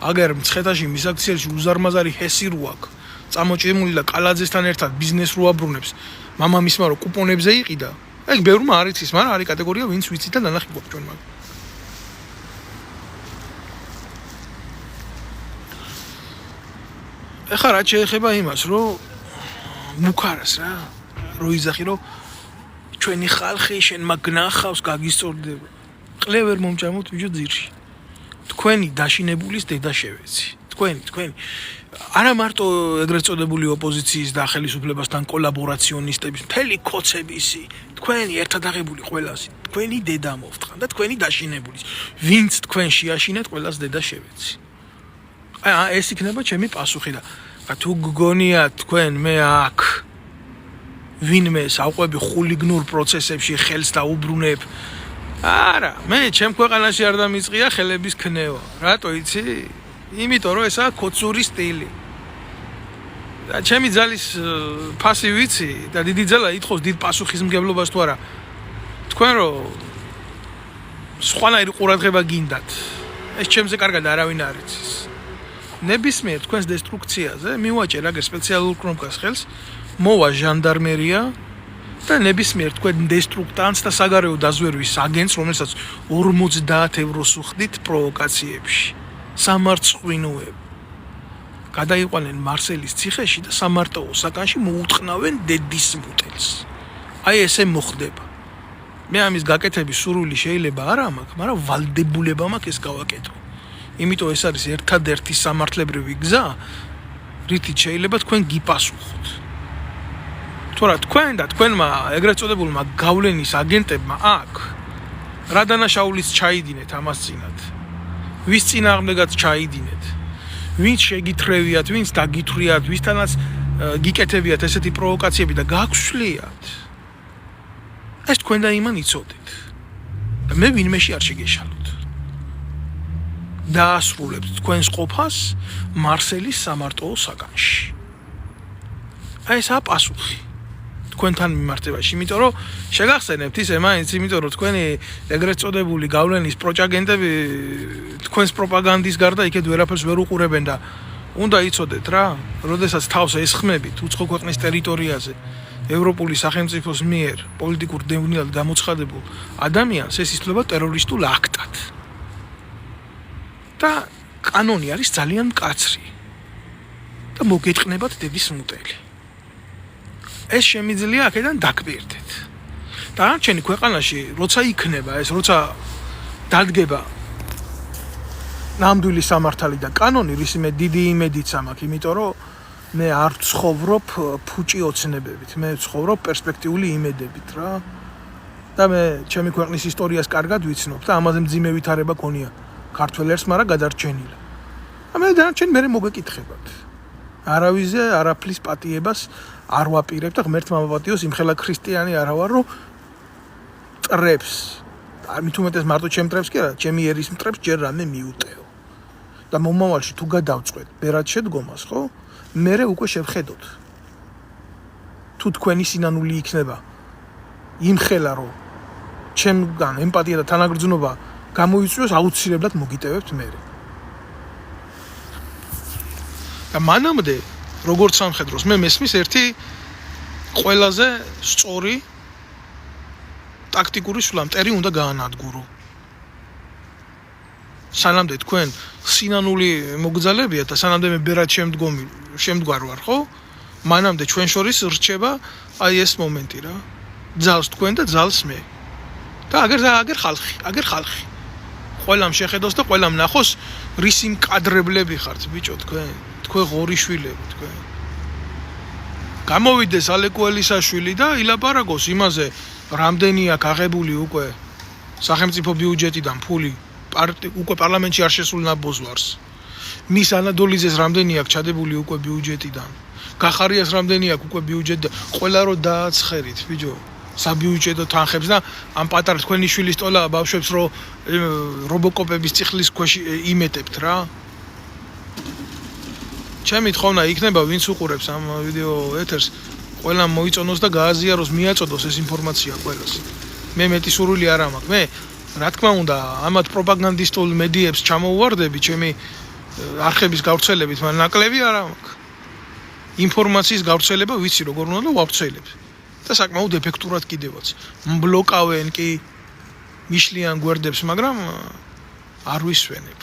აგერ მცხეთაში მისაქციელში უზარმაზარი ჰესი რო აქვს. წამოჭიმული და კალაძესთან ერთად ბიზნეს რო აბრუნებს. მამამისმა რო კუპონებზე იყიდა. ეგ ბევრმა არ იცის, მაგრამ არის კატეგორია ვინც ვიცით და ნანახი გვაქვს ჩვენ მაგ. ეხლა რა შეეხება იმას, რომ მუქარას რა, რო იზახი რომ ჩვენი ხალხი შენ მაგნახავს გაგისწორდება. ყლევერ მომჭამოთ ბიჭო ძირში. თქვენი დაშინებულის დედა შევეცი. თქვენი არა მარტო ეგრეთ წოდებული ოპოზიციის და ხელისუფლებასთან კოლაბორაციონისტების მთელი კოცებისი თქვენი ერთად აღებული ყველასი თქვენი დედა მოვთხან და თქვენი დაშინებულის ვინც თქვენ შეაშინეთ ყველას დედა შევეცი. ეს იქნება ჩემი პასუხი და თუ გგონიათ თქვენ მე აქ ვინმე საყვები ხულიგნურ პროცესებში ხელს დაუბრუნებ არა მე ჩემ ქვეყანაში არ დამიწყია ხელების ქნევა რატო იცი იმიტომ რომ ესაა კოცური სტილი და ჩემი ძალის ფასი ვიცი და დიდი ძალა ითხოვს დიდ პასუხისმგებლობას თუ არა თქვენ რომ სხვანაირი ყურადღება გინდათ ეს ჩემზე კარგად არავინ არ იცის ნებისმიერ თქვენს დესტრუქციაზე მივაჭერ აგერ სპეციალურ კრომკას ხელს მოვა ჟანდარმერია და ნებისმიერ თქვენ დესტრუქტანტს და საგარეო დაზვერვის აგენტს რომელსაც 50 ევროს უხდით პროვოკაციებში სამარცხვინოები გადაიყვანენ მარსელის ციხეში და სამარტოო საკანში მოუტყნავენ დედის მუტელს. აი ესე მოხდება. მე ამის გაკეთების სურვილი შეიძლება არ მაქვს, მაგრამ ვალდებულება მაქვს ეს გავაკეთო. იმიტომ ეს არის ერთადერთი სამართლებრივი გზა, რითიც შეიძლება თქვენ გიპასუხოთ. თორე თქვენ და თქვენმა ეგრეთ წოდებულმა გავლენის აგენტებმა აქ რა დანაშაულიც ჩაიდინეთ ამას წინათ. ვის წინააღმდეგაც ჩაიდინეთ. ვინც შეგითრევიათ, ვინც დაგითვრიათ, ვისთანაც გიკეთებიათ ესეთი პროვოკაციები და გაგშვლიათ. ეს თქვენ და იმან იცოდეთ. და მე ვინმეში არ შეგეშალოთ. დაასრულებთ თქვენს ყოფას მარსელის სამარტოო საკანში. აი ესაა პასუხი. თქვენთან მიმართებაში, იმიტომ რომ შეგახსენებთ ისე მაინც, იმიტომ რომ თქვენი ეგრეთ წოდებული გავლენის პროჭაგენტები თქვენს პროპაგანდის გარდა იქეთ ვერაფერს ვერ უყურებენ და უნდა იცოდეთ რა, როდესაც თავს ესხმებით უცხო ქვეყნის ტერიტორიაზე ევროპული სახელმწიფოს მიერ პოლიტიკურ დევნილად გამოცხადებულ ადამიანს ეს ითვლება ტერორისტულ აქტად. და კანონი არის ძალიან მკაცრი. და მოგეთყნებათ დედის მუტელი. ეს შემიძლია აქედან დაგბირდეთ. დანარჩენი ქვეყანაში, როცა იქნება ეს, როცა დადგება ნამდვილი სამართალი და კანონი, რისიმე დიდი იმედიც მაქვს, იმიტომ რომ მე არ ცხოვრობ ფუჭი ოცნებებით, მე ცხოვრობ პერსპექტიული იმედებით რა. და მე ჩემი ქვეყნის ისტორიას კარგად ვიცნობ და ამაზე მძიმე ვითარება გქონია ქართველებს, მაგრამ გადარჩენილა. და მე დანარჩენი მე მოგეკითხებათ. არავიზე არაფლის პატიებას არ ვაპირებ და ღმერთმა მაპატიოს იმხელა ქრისტიანი არა ვარ რომ მტრებს არ მithumetes მარტო ჩემ მტრებს კი არა ჩემი ერის მტრებს ჯერ რამე მიუტეო და მომავალში თუ გადავწყვეტ ბერად შედგომას ხო მე უკვე შევხედოთ თუ თქვენი სინანული იქნება იმხელა რომ ჩემგან ემპათია და თანაგრძნობა გამოიწვიოს აუცილებლად მოგიტევებთ მე და მანამდე როგორც სამხედროს მე მესმის ერთი ყველაზე სწორი ტაქტიკური სულამტერი უნდა გაანადგურო. სანამდე თქვენ სინანული მოგძალებიათ და სანამდე მე ბერად შემდგარ ვარ, ხო? მანამდე ჩვენ შორის რჩება აი ეს მომენტი რა. ძალს თქვენ და ძალს მე. და აგერ ხალხი. ყველამ შეხედოს და ყველამ ნახოს რის იმ კადრებლები ხართ ბიჭო თქვენ. თქვენ ღორიშვილები თქვენ. გამოვიდეს ალეკუელისაშვილი და ილაპარაკოს იმაზე რამდენი აქვს აღებული უკვე სახელმწიფო ბიუჯეტიდან ფული უკვე პარლამენტში არ შესულ ნაბოზვარს მის ანადოლიძეს რამდენი აქვს ჩადებული უკვე ბიუჯეტიდან გახარიას რამდენი აქვს უკვე ბიუჯეტი ყველა რო დააცხერით ბიჭო საბიუჯეტო თანხებს და ამ პატარა თქვენი შვილის ტოლა ბავშვებს რო რობოკოპების ციხლის ქვეშ იმეტებთ რა ჩემი თხოვნა იქნება ვინც უყურებს ამ ვიდეო ეთერს ყველა მოიწონოს და გააზიაროს მიაწოდოს ეს ინფორმაცია ყველას მე მეტი სურვილი არ მაქვს მე რა თქმა უნდა ამათ პროპაგანდისტულ მედიებს ჩამოუვარდები ჩემი არხების გავრცელებით მაგრამ ნაკლები არ მაქვს ინფორმაციის გავრცელება ვიცი როგორ უნდა ვავრცელებ და საკმაოდ ეფექტურად კიდევაც მბლოკავენ კი მიშლიან გვერდებს მაგრამ არ ვისვენებ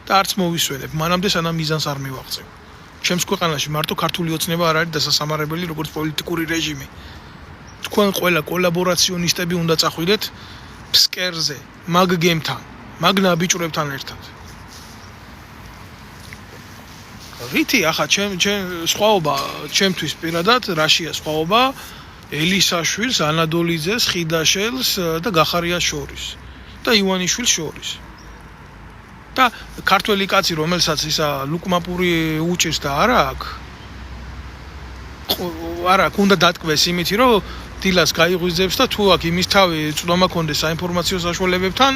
და არც მოვისვენებ მანამდე სანამ მიზანს არ მივაღწევ ჩემს ქვეყანაში მარტო ქართული ოცნება არ არის დასასამარებელი როგორც პოლიტიკური რეჟიმი თქვენ ყველა კოლაბორაციონისტები უნდა წახვიდეთ ფსკერზე მაგ გემთან მაგ ნაბიჭვრებთან ერთად რითი ახლა ჩემ სხვაობა ჩემთვის პირადად რაშია სხვაობა ელისაშვილს ანადოლიძეს ხიდაშელს და გახარიას შორის და ივანიშვილს შორის და ქართველი კაცი რომელსაც ისა ლუკმაპური უჭირს და არა აქვს უნდა დატკვეს იმითი რომ დილას გაიღვიძებს და თუ აქ იმის თავი წვდომა კონდეს საინფორმაციო საშუალებებთან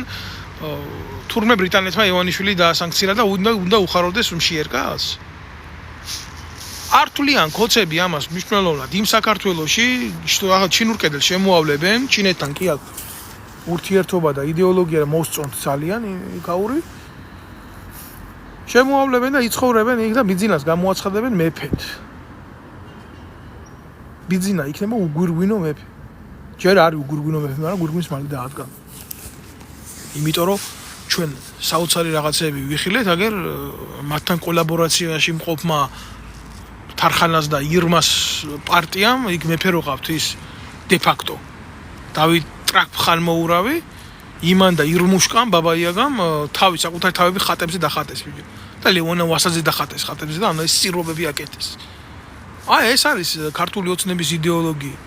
თურმე ბრიტანეთმა ივანიშვილი დაასანქცირა და უნდა უხაროდეს მშიერკას ართულიან კოცები ამას მნიშვნელოვნად იმ საქართველოში ჩინურ კედელს შემოავლებენ ჩინეთთან კი აქვს ურთიერთობა და იდეოლოგია მოსწონთ ძალიან იქაური შემოავლებენ და იცხოვრებენ იქ და ბიძინას გამოაცხადებენ მეფედ ბიძინა იქნება უგვირგვინო მეფე ჯერ არის უგვირგვინო მეფე მაგრამ გვირგვინს მალე დაადგა იმიტომ რომ ჩვენ საოცარი რაღაცები ვიხილეთ აგერ მათთან კოლაბორაციაში მყოფმა თარხანას და ირმას პარტიამ იქ მეფე რო ყავთ ის დე ფაქტო დავით ტრაქფხანმოურავი იმან და ირმუშკამ ბაბაიაგამ თავი საკუთარი თავები ხატებზე დახატეს ვიდეო და ლეონა ვასაძე დახატეს ხატებზე და ანუ ეს სირობები აკეთეს ეს არის ქართული ოცნების იდეოლოგია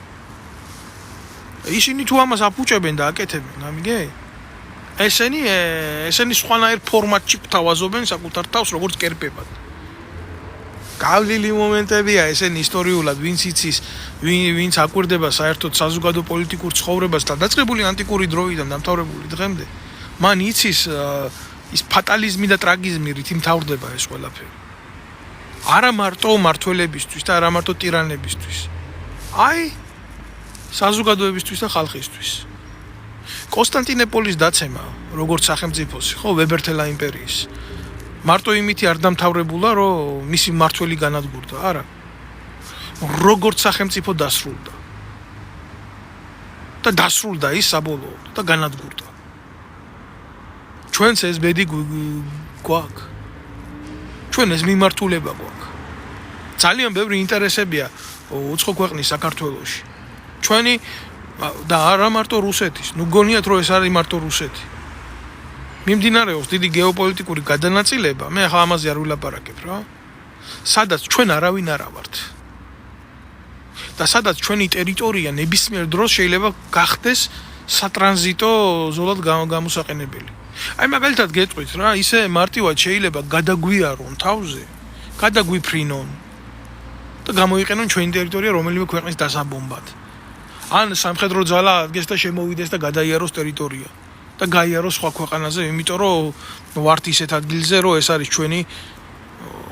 ისინი თუ ამას აფუჭებენ და აკეთებენ გამიგე ესენი სხვანაირ ფორმატში თავაზობენ საკუთარ თავს როგორც კერპებად გავლილი მომენტებია ესენი ისტორიულად ვინც იცის ვინც აკვირდება საერთოდ საზოგადო პოლიტიკურ ცხოვრებას და დაწყებული ანტიკური დროიდან დამთავრებული დღემდე მან იცის ის ფატალიზმი და ტრაგიზმი რითი მთავრდება ეს ყველაფერი არა მარტო მართველებისთვის და არა მარტო ტირანებისთვის აი საზოგადოებისთვის და ხალხისთვის კონსტანტინოპოლის დაცემა როგორც სახელმწიფოს ხო ვებერთელა იმპერიის მარტო იმითი არ დამთავრებულა რომ მისი მართველი განადგურდა არა როგორც სახელმწიფო დასრულდა და დასრულდა ის საბოლოოდ და განადგურდა ჩვენს ეს ბედი გვაქვს ჩვენ ეს მიმართულება გვაქვს ძალიან ბევრი ინტერესებია უცხო ქვეყნის საქართველოში ჩვენი და არა მარტო რუსეთის ნუ გონიათ რომ ეს არის მარტო რუსეთი მიმდინარეობს დიდი გეოპოლიტიკური გადანაწილება მე ახლა ამაზე არ ვილაპარაკებ რა სადაც ჩვენ არავინ არა ვართ და სადაც ჩვენი ტერიტორია ნებისმიერ დროს შეიძლება გახდეს სატრანზიტო ზოლად გამოსაყენებელი აი მაგალითად გეტყვით რა ისე მარტივად შეიძლება გადაგვიარონ თავზე გადაგვიფრინონ და გამოიყენონ ჩვენი ტერიტორია რომელიმე ქვეყნის დასაბომბად ან სამხედრო ძალა ადგეს და შემოვიდეს და გადაიაროს ტერიტორია და გაიაროს სხვა ქვეყანაზე იმიტომ რომ ვართ ისეთ ადგილზე რომ ეს არის ჩვენი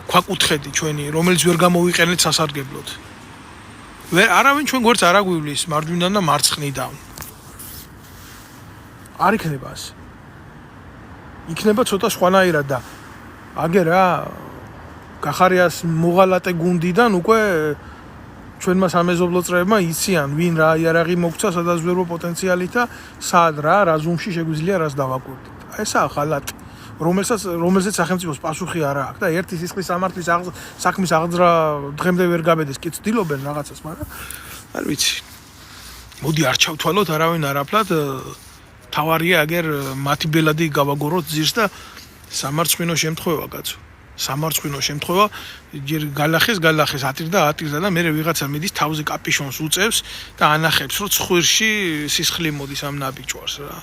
ქვაკუთხედი ჩვენი რომელიც ვერ გამოვიყენეთ სასარგებლოდ ვერ არავინ ჩვენ გვერდს არ აგვივლის მარჯვნიდან და მარცხნიდან არ იქნება ასე იქნება ცოტა სხვანაირად და აგერა გახარიას მოღალატე გუნდიდან უკვე ჩვენმა სამეზობლო წრეებმა იციან ვინ რა იარაღი მოგცა სადაც ვერბო პოტენციალით და სად რა ზუმში შეგვიძლია რას დავაკვირდით აი ესაა ხალატი რომელზეც სახელმწიფოს პასუხი არ აქვს და ერთი სისხლის სამართლის საქმის აღძრა დღემდე ვერ გაბედეს კი ცდილობენ რაღაცას მაგრამ არ ვიცი მოდი არ ჩავთვალოთ არავინ არაფლად თავარია აგერ მათი ბელადი გავაგოროთ ძირს და სამარცხვინო შემთხვევა კაცო სამარცხვინო შემთხვევა ჯერ გალახეს ატირდა და მე ვიღაცა მიდის თავზე კაპიშონს უწევს და ანახებს რომ ცხვირში სისხლი მოდის ამ ნაბიჯვარს რა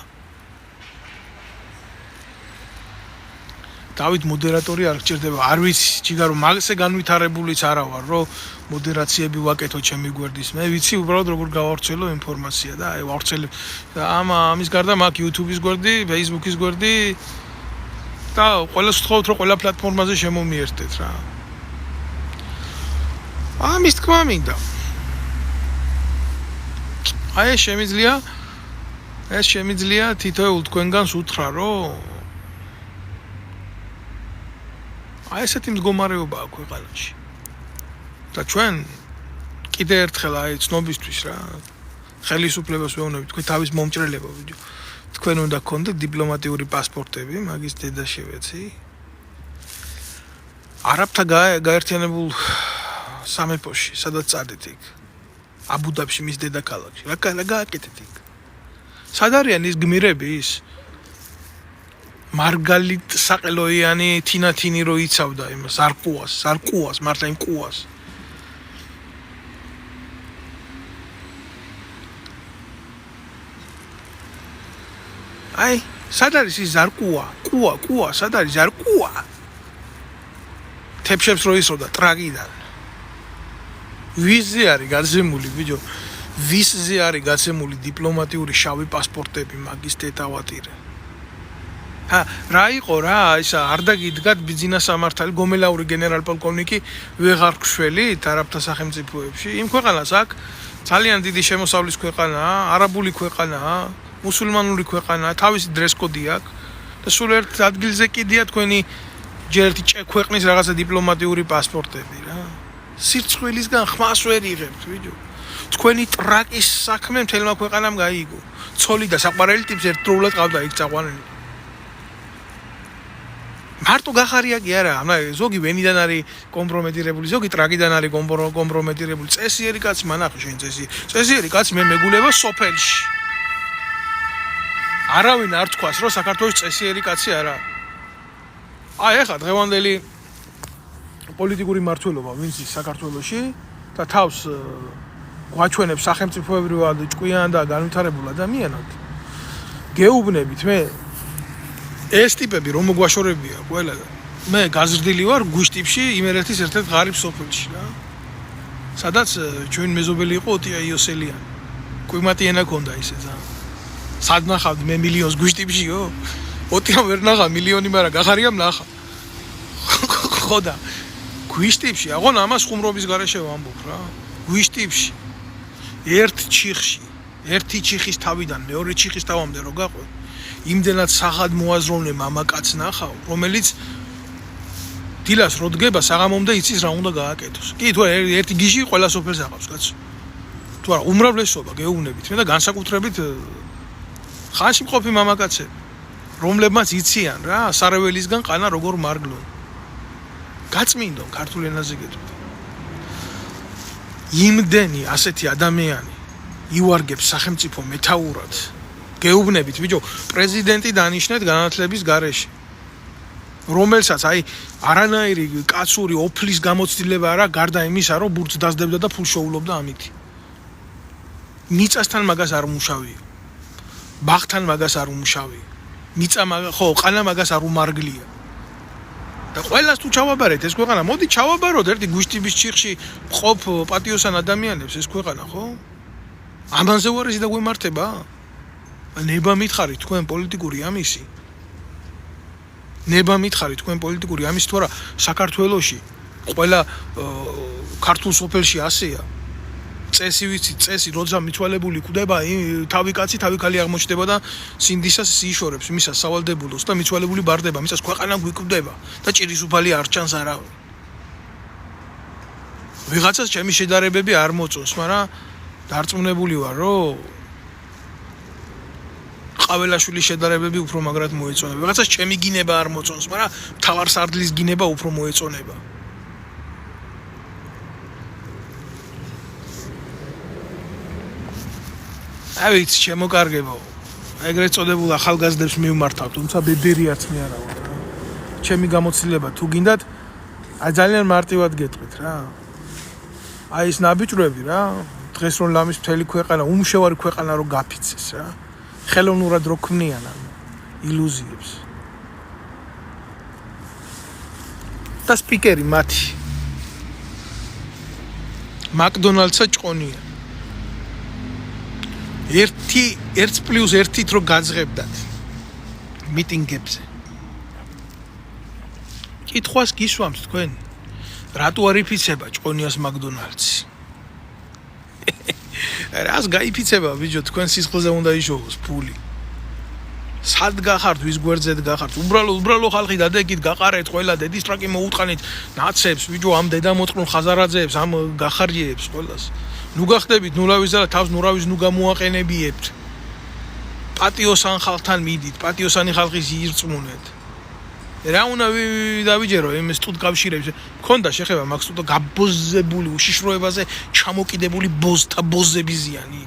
დავით მოდერატორი არ გჭირდება, არ ვიცი, ჯიგარო, მაგასე განვითარებულიც არა ვარ, რომ მოდერაციები ვაკეთო ჩემი გვერდის. მე ვიცი უბრალოდ როგორ გავავრცელო ინფორმაცია და აი ვავრცელებ. ამის გარდა მაქვს YouTube-ის გვერდი, Facebook-ის გვერდი და ყველას ვთხოვთ, რომ ყველა პლატფორმაზე შემომიერთდეთ რა. ამის თქმა მინდა. აი ეს შემიძლია თითოეულ თქვენგანს უთხრა, რომ აი ესეთი მდგომარეობა აქვს ქვეყანაში. და ჩვენ კიდე ერთხელ აი ცნობისთვის რა ხელისუფლებას ვეუბნებით, თქვენ თავის მომჭრელება ვიდეო. თქვენ უნდა გქონდეთ დიპლომატიური პასპორტები, მაგის დედა შევეცი. არაბთა გაერთიანებულ სამეფოში, სადაც წადით იქ. აბუდაბში მის დედაქალაქში. რა გააკეთეთ იქ? სად არიან ის გმირები ის? მარგალიტ საყელოიანი თინათინი რო იცავდა იმას არყუას, მართლა იმ ყუას. აი, სად არის ის ზარკუა? ყუა, სად არის ზარკუა? თეფშებს რო ისროდა ტრაგიდან. ვიზზე არის გაცემული, ბიჭო. ვიზზე არის გაცემული დიპლომატიური შავი პასპორტები მაგის დეტავატირე. რა იყო რა, ისა არ დაგიდგათ ბიძინა სამართალი გომელაური გენერალ-პოლკოვნიკი ვეღარ გშველით არაბთა სახელმწიფოებში. იმ ქვეყანას აქ ძალიან დიდი შემოსავლის ქვეყანაა, არაბული ქვეყანაა, მუსულმანური ქვეყანაა, თავისი დრესკოდი აქვს და სულ ერთ ადგილზე კიდია თქვენი ჯერ ერთი ქვეყნის რაღაცა დიპლომატიური პასპორტები რა. სირცხვილისგან ხმას ვერ იღებთ, ბიჭო. თქვენი ტრაკის საქმე მთელმა ქვეყანამ გაიგო. ცოლი და საყვარელი ტიპს ერთდროულად ყავდა იქ წაყვანილი. მარტო გახარია კი არა, ზოგი ვენიდან არის კომპრომეტირებული, ზოგი ტრაგიდან არის კომპრომეტირებული. წესიერი კაცი მანახო შენ წესიერი კაცი მე მეგულება სოფელში. არავინ არ თქვას, რომ საქართველოს წესიერი კაცი არა. აი ახლა დღევანდელი პოლიტიკური მმართველობა ვინც ის საქართველოში და თავს გვაჩვენებს სახელმწიფოებრივად ჭკვიან და განვითარებულ ადამიანად. გეუბნებით მე ეს ტიპები რომ მოგვაშორებია ყველა მე გაზრდილი ვარ გუშტიპში იმერეთის ერთ-ერთ ღარიბ სოფელში რა სადაც ჩვენ მეზობელი იყო ოტია იოსელიანი კვიმატი ენა ქონდა ისე ზა სად ნახავდი მე მილიონს გუშტიპშიო ოტიამ ვერ ნახა მილიონი მაგრამ გახარიამ ნახა ხოდა გუშტიპში აღონ ამას ხუმრობის გარეშე ვამბობ რა გუშტიპში ერთი ჩიხის თავიდან მეორე ჩიხის თავამდე რო გაყვე იმდენად სახად მოაზროვნე მამაკაც ნახავ, რომელიც დილას რო დგება საღამომდე იცის რა უნდა გააკეთოს. კი თუ ერთი გიჟი ყველა სოფელს აყავს, კაცო. თუ არა, უმრავლესობა გეუბნებით მე და განსაკუთრებით ხანში მყოფი მამაკაცები, რომლებმაც იციან რა, სარეველისგან ყანა როგორ მარგლონ. გაწმინდონ ქართულ ენაზე გეტყვით. იმდენი ასეთი ადამიანი ივარგებს სახელმწიფო მეთაურად გეუბნებით, ბიჭო, პრეზიდენტი დანიშნეთ განათლების გარეშე. რომელსაც აი არანაირი კაცური ოფლის გამოცდილება არა, გარდა იმისა, რომ ბურთს დასდებდა და ფულს შოულობდა ამით. მიწასთან მაგას არ უმუშავია. ბაღთან მაგას არ უმუშავია. მიწა ხო, ყანა მაგას არ უმარგლია. და ყველას თუ ჩავაბარეთ ეს ქვეყანა, მოდი ჩავაბაროთ ერთი გუშტიბის ჩიხში მყოფ პატიოსან ადამიანებს ეს ქვეყანა, ხო? ამაზე უარესი და გვემართება? ნება მითხარით თქვენ პოლიტიკური ამისი. ნება მითხარით თქვენ პოლიტიკური ამისი თუ არა საქართველოში ყველა ქართულ სოფელში ასეა. წესი ვიცი, წესი როცა მიცვალებული კვდება, თავი კაცი, თავი ქალი აღმოჩნდება და სინდისას იშორებს, მისას სავალდებულოს და მიცვალებული ბარდება, მისას ქვეყანა გვიკვდება და ჭირის უფალი არ ჩანს არავინ. ვიღაცას ჩემი შედარებები არ მოწონს, მაგრამ დარწმუნებული ვარ, რომ ყაველაშვილის შედარებები უფრო მაგრად მოეწონება. ვიღაცას ჩემი გინება არ მოწონს, მაგრამ მთავარ სარდლის გინება უფრო მოეწონება. აი ვიცი, შემოკარგებო. ეგრეთ წოდებულ ახალგაზრდებს მივმართავ, თუმცა ბებერიაც მე არა ვარ რა. ჩემი გამოცდილება თუ გინდათ, აი ძალიან მარტივად გეტყვით რა. აი ეს ნაბიჯრები რა, დღეს რომ ლამის მთელი ქვეყანა, უმშევარი ქვეყანა რო გაფიცეს რა. ხელოვნურად რო ქმნიან ამ ილუზიებს. და სპიკერი მათი მაკდონალდსა ჭყონია 1+1 რო გაძღებდათ მიტინგებზე კითხვას გისვამთ თქვენ რატო არ იფიცება ჭყონიას მაკდონალდსი რას გაიფიცება ბიჭო თქვენ სისხლზე უნდა იშოვოს ფული სად გახართ ვის გვერდზედ გახართ უბრალო ხალხი დადეგით გაყარეთ ყველა დედის ტრაკი მოუტყანით ნაცებს ბიჭო ამ დედამოწყნულ ხაზარაძეებს ამ გახარიებს ყველას ნუ გახდებით ნურავის და თავს ნურავის ნუ გამოაყენებიებთ პატიოსან ხალხთან მიდით პატიოსანი ხალხის ირწმუნეთ რა უნდა დავიჯერო იმ სტუდკავშირებს მქონდა შეხება მაგ სტუდო გაბოზებული უშიშროებაზე ჩამოკიდებული ბოზთა ბოზები ზიანი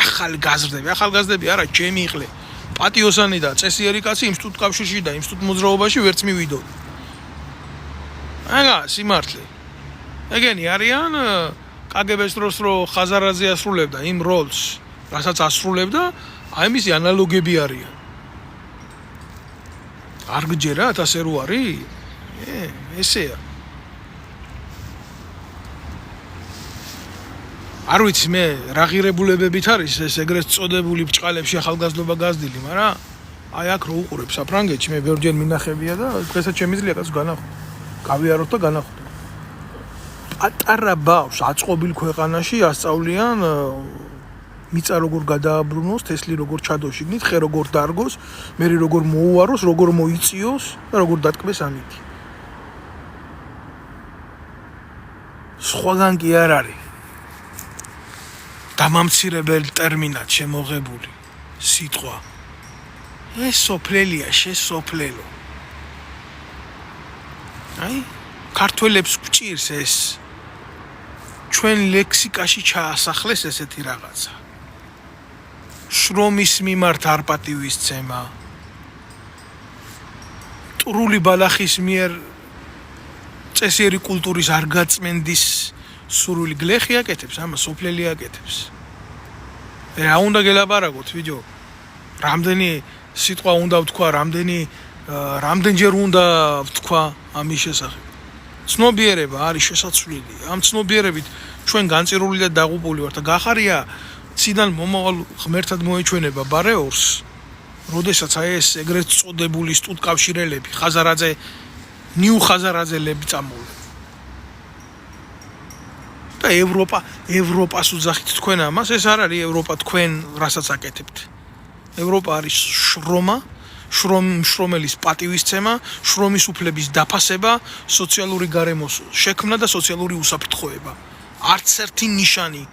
ახალგაზრდები არა ჩემი იხლე პატიოსანი და წესიერი კაცი იმ სტუდკავშირში და იმ სტუდ მოძრაობაში ვერც მივიდოდი აგა სიმართლე ეგენი არიან კგბ-ს დროს რო ხაზარაძე ასრულებდა იმ როლს რასაც ასრულებდა აი მისი ანალოგები არიან არ გჯერათ ასე რო არის ესეა არ ვიცი მე რა ღირებულებებით არის ეს ეგრეთ წოდებული ბჭყალებში ახალგაზრდობა გაზრდილი მაგრამ აი აქ რო უყურებ საფრანგეთში მე ბევრჯერ მინახებია და დღესაც შემიძლია კაც განახო გავიაროთ და განახო პატარა ბავშვს აწყობილ ქვეყანაში ასწავლიან მიწა როგორ გადააბრუნოს თესლი როგორ ჩადოშიგნით ხე როგორ დარგოს მე როგორ მოუაროს როგორ მოიწიოს და როგორ დატკბეს ამითი სხვაგან კი არ არის დამამცირებელი ტერმინად შემოღებული სიტყვა ეს სოფლელია შესოფლელო აი ქართველებს გვჭირს ეს ჩვენ ლექსიკაში ჩაასახლეს ესეთი რაღაცა შრომის მიმართ არ პატივისცემა ტრული ბალახის მიერ წესიერი კულტურის არ გაწმენდის სურვილი გლეხი აკეთებს ამა სოფლელი აკეთებს რა უნდა გელაპარაკოთ ვიდეო რამდენი სიტყვა უნდა ვთქვა რამდენჯერ უნდა ვთქვა ამის შესახებ ცნობიერება არის შესაძლებელი ამ ცნობიერებით ჩვენ განწირული და დაღუპული ვართ და გახარია ციდან მომავალ ღმერთად მოეჩვენება ბარეორს როდესაც აი ეს ეგრეთ წოდებული სტუდკავშირელები ხაზარაძე ნიუ ხაზარაძელები წამოვიდნენ და ევროპას უძახით თქვენ ამას ეს არ არის ევროპა თქვენ რასაც აკეთებთ ევროპა არის შრომელის პატივისცემა შრომის უფლების დაფასება სოციალური გარემოს შექმნა და სოციალური უსაფრთხოება არც ერთი ნიშანი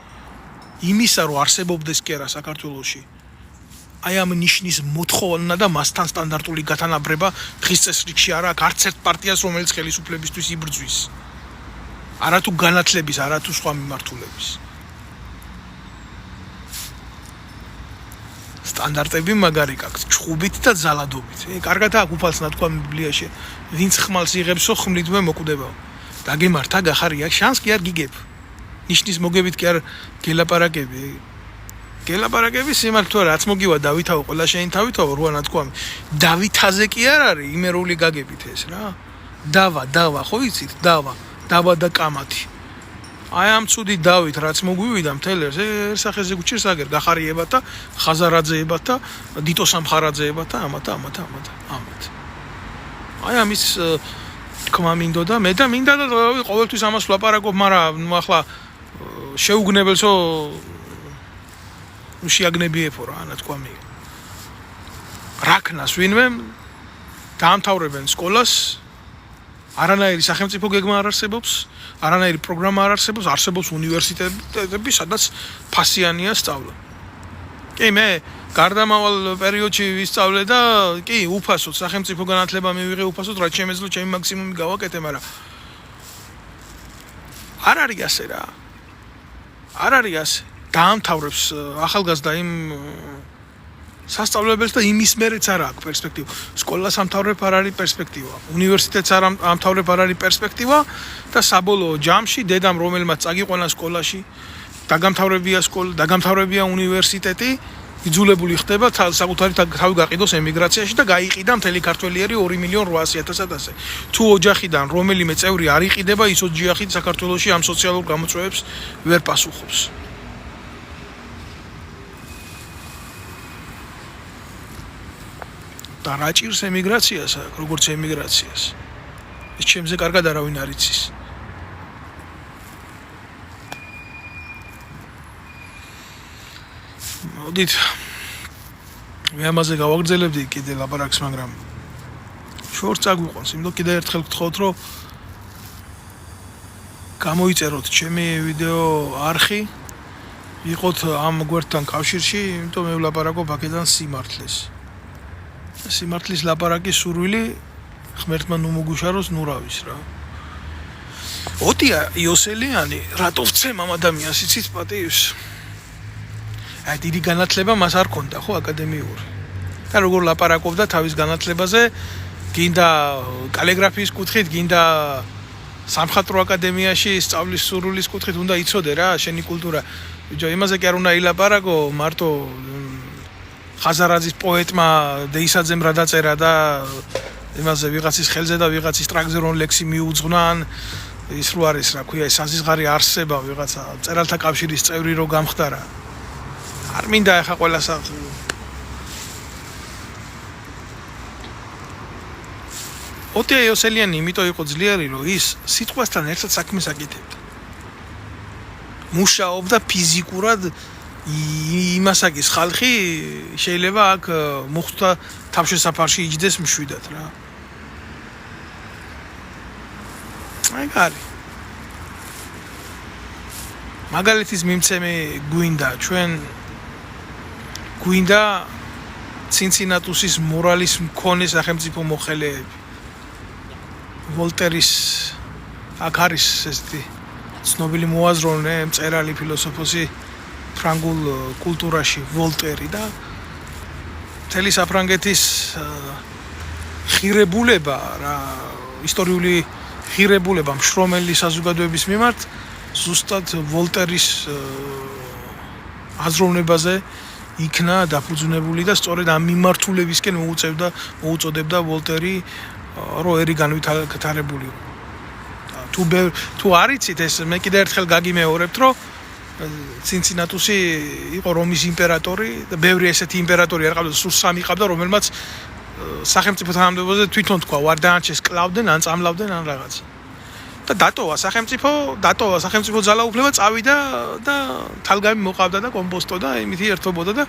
იმისა რომ არსებობდეს კი არა საქართველოში აი ამ ნიშნის მოთხოვნა და მასთან სტანდარტული გათანაბრება დღის წესრიგში არა აქვს არც ერთ პარტიას რომელიც ხელისუფლებისთვის იბრძვის არათუ განათლების არათუ სხვა მიმართულების სტანდარტები მაგარი გაქვს ჩხუბით და ძალადობით კარგად აქვს უფალს ნათქვა ბიბლიაში ვინც ხმალს იღებსო ხმლითვე მოკვდება დაგემართა გახარია შანს კი არ გიგებ ნიშნის მოგებით კი არ გელაპარაკები სიმართლე რაც მოგივა დავითაო ყველა შენი თავითაო როა ნათქვამი დავითაზე კი არ არის იმერული გაგებით ეს რა დავა ხო იცით დავა და კამათი აი ამ ცუდი დავით რაც მოგვივიდა მთელ ერსახეზე გუჩირს აგერ გახარიებათ და ხაზარაძეებათ და დიტო სამხარაძეებათ და ამათ აი ამის თქმა მინდოდა მე და მინდა და ყოველთვის ამას ვლაპარაკობ მაგრამ ნუ ახლა შეუგნებელსო შეაგნებიეფო რა ნათქვამი რაკნას ვინმე დაამთავრებენ სკოლას არანაირი სახელმწიფო გეგმა არ არსებობს არანაირი პროგრამა არ არსებობს არსებობს უნივერსიტეტები სადაც ფასიანია სწავლა კი მე გარდამავალ პერიოდში ვისწავლე და კი უფასოდ სახელმწიფო განათლება მივიღე უფასოდ რაც შემეძლო ჩემი მაქსიმუმი გავაკეთე მაგრამ არ არის ასე რა არ არის ასე დაამთავრებს ახალგაზრდა იმ სასწავლებელს და იმის მერეც არ აქვს პერსპექტივა. სკოლას ამთავრებ არ არის პერსპექტივა. უნივერსიტეტს არ ამთავრებ არ არის პერსპექტივა და საბოლოო ჯამში დედამ რომელმაც წაგიყვანა სკოლაში, დაგამთავრებია უნივერსიტეტი, იძულებული ხდება საკუთარი თავი გაყიდოს ემიგრაციაში და გაიყიდა მთელი ქართველიერი 2,800,000 ასე. თუ ოჯახიდან რომელიმე წევრი არ იყიდება, ის ოჯახი საქართველოში ამ სოციალურ გამოწვევებს ვერ პასუხობს. და რა ჭირს ემიგრაციას, როგორც ემიგრაციას? ეს ჩემზე კარგად არავინ არ იცის. მოდით მე ამაზე გავაგრძელებდი კიდე ლაპარაკს, მაგრამ შორს წაგვიყვანს, იმიტომ კიდე ერთხელ გთხოვთ, რომ გამოიწეროთ ჩემი ვიდეო არხი, იყოთ ამ გვერდთან კავშირში, იმიტომ მე ვლაპარაკობ აქედან სიმართლეს. სიმართლის ლაპარაკის სურვილი ღმერთმა ნუ მოგუშაროს, ნუ რავის რა. ოტია იოსელიანი რატო ვცემ ამ ადამიანს იცით პატივს? აი დიდი განათლება მას არ ქონდა ხო აკადემიური. და როგორ ლაპარაკობდა თავის განათლებაზე, გინდა კალიგრაფიის კუთხით, გინდა სამხატვრო აკადემიაში სწავლის სურვილის კუთხით უნდა იცოდე რა შენი კულტურა. ბიჭო, იმაზე კი არ უნდა ილაპარაკო, მარტო ხაზარაძის პოეტმა დეისაძემ რა დაწერა და იმაზე ვიღაცის ხელზე და ვიღაცის ტრაგზე რომ ლექსი მიუძღვნან, ის რო არის რა ქვია, საზღარი არსება ვიღაცა მწერალთა კავშირის წევრი რო გამხდარა. არ მინდა ახლა ყველას ოტია იოსელიანი იმიტომ იყო ძლიერი, რომ ის სიტყვასთან ერთად საქმეს აკეთებდა. მუშაობდა ფიზიკურად იმასაკის ხალხი შეიძლება აქ მოხდა თავშესაფარში იჯდეს მშვიდად რა. აი გარი. მაგალითის მიმცემი გვინდა ცინცინატუსის მორალის მქონე სახელმწიფო მოხელეები. ვოლტერის აქ არის ესეთი ცნობილი მოაზროვნე, მწერალი, ფილოსოფოსი ფრანგულ კულტურაში ვოლტერი და მთელი საფრანგეთის ღირებულება რა ისტორიული ღირებულება მშრომელი საზოგადოების მიმართ ზუსტად ვოლტერის აზროვნებაზე იქნა დაფუძნებული და სწორედ ამ მიმართულებისკენ მოუწოდებდა ვოლტერი რომ ერი განვითარებული. თუ არ იცით ეს მე კიდე ერთხელ გაგიმეორებთ, რომ ცინცინატუსი იყო რომის იმპერატორი და ბევრი ესეთი იმპერატორი არ ყავდა, სულ 3 ყავდა, რომელმაც სახელმწიფო თანამდებობაზე თვითონ თქვა ვარდაანჩეს კლავდნენ, ან წამლავდნენ, ან რაღაც. და დატოვა სახელმწიფო ძალაუფლება, წავიდა და თალგამი მოყავდა და კომპოსტოდა, იმითი ერთობოდა და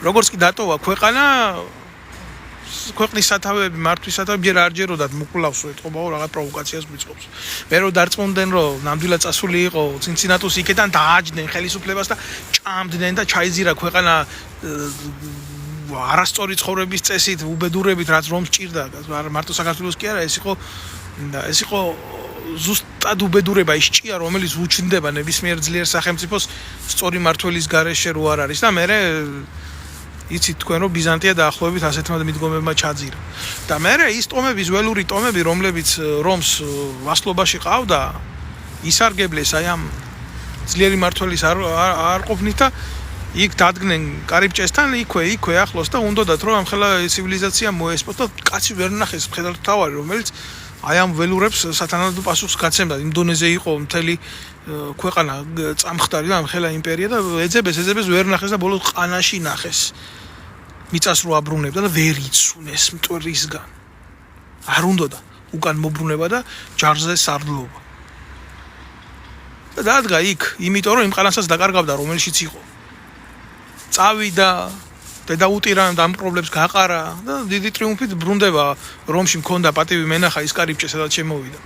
როგორც კი დატოვა ქვეყანა ქვეყნის სათავეები მართვისათავე ჯერ არ ჯეროდათ მოკვლავსო ეთყობაო რაღაც პროვოკაციას გვიწყობს. მე რო დარწმუნდნენ რომ ნამდვილად წასული იყო ცინცინატუსი იქიდან დააჯდნენ ხელისუფლებას და ჭამდნენ და ჩაიზირა ქვეყანა არასწორი ცხოვრების წესით, უბედურებით, რაც რომს ჭირდა, მარტო საქართველოს კი არა, ეს იყო ზუსტად უბედურება, ის ჭია, რომელიც უჩნდება ნებისმიერ ძლიერ სახელმწიფოს სწორი მართვლის გარეშე რო არ არის და მე იცით თქვენ რომ ბიზანტია დაახლოებით ასეთმა მიდგომებმა ჩაძირა. და მე ის ტომების, ველური ტომები, რომლებიც რომს ვასლობაში ყავდა, ისარგებლეს აი ამ ძლიერი მართვლის არ ყოფნით და იქ დადგნენ კარიბჭესთან, იქვე ახლოს და უნდათ რომ ამხელა ცივილიზაცია მოესპოს და კაცი ვერ ნახეს მხედართმთავარი, რომელიც აი ამ ველურებს სათანადო პასუხს გაცემდა. იმდონეზე იყო მთელი ქვეყანა წამხდარი და ამხელა იმპერია და ეძებეს ვერ ნახეს და ბოლოს ყანაში ნახეს. მიწას რო აბრუნებდა და ვერ იცუნეს მტვრისგან. არ უნდოდა უკან მობრუნება და ჯარზე სარდლობა. და დადგა იქ, იმიტომ რომ იმ ყანასაც დაკარგავდა, რომელშიც იყო. წავიდა დედაუტირან და ამ პრობლემს გაყარა და დიდი ტრიუმფით ბრუნდება რომში მქონდა პატივი მენახა ის კარიბჭე სადაც შემოვიდა.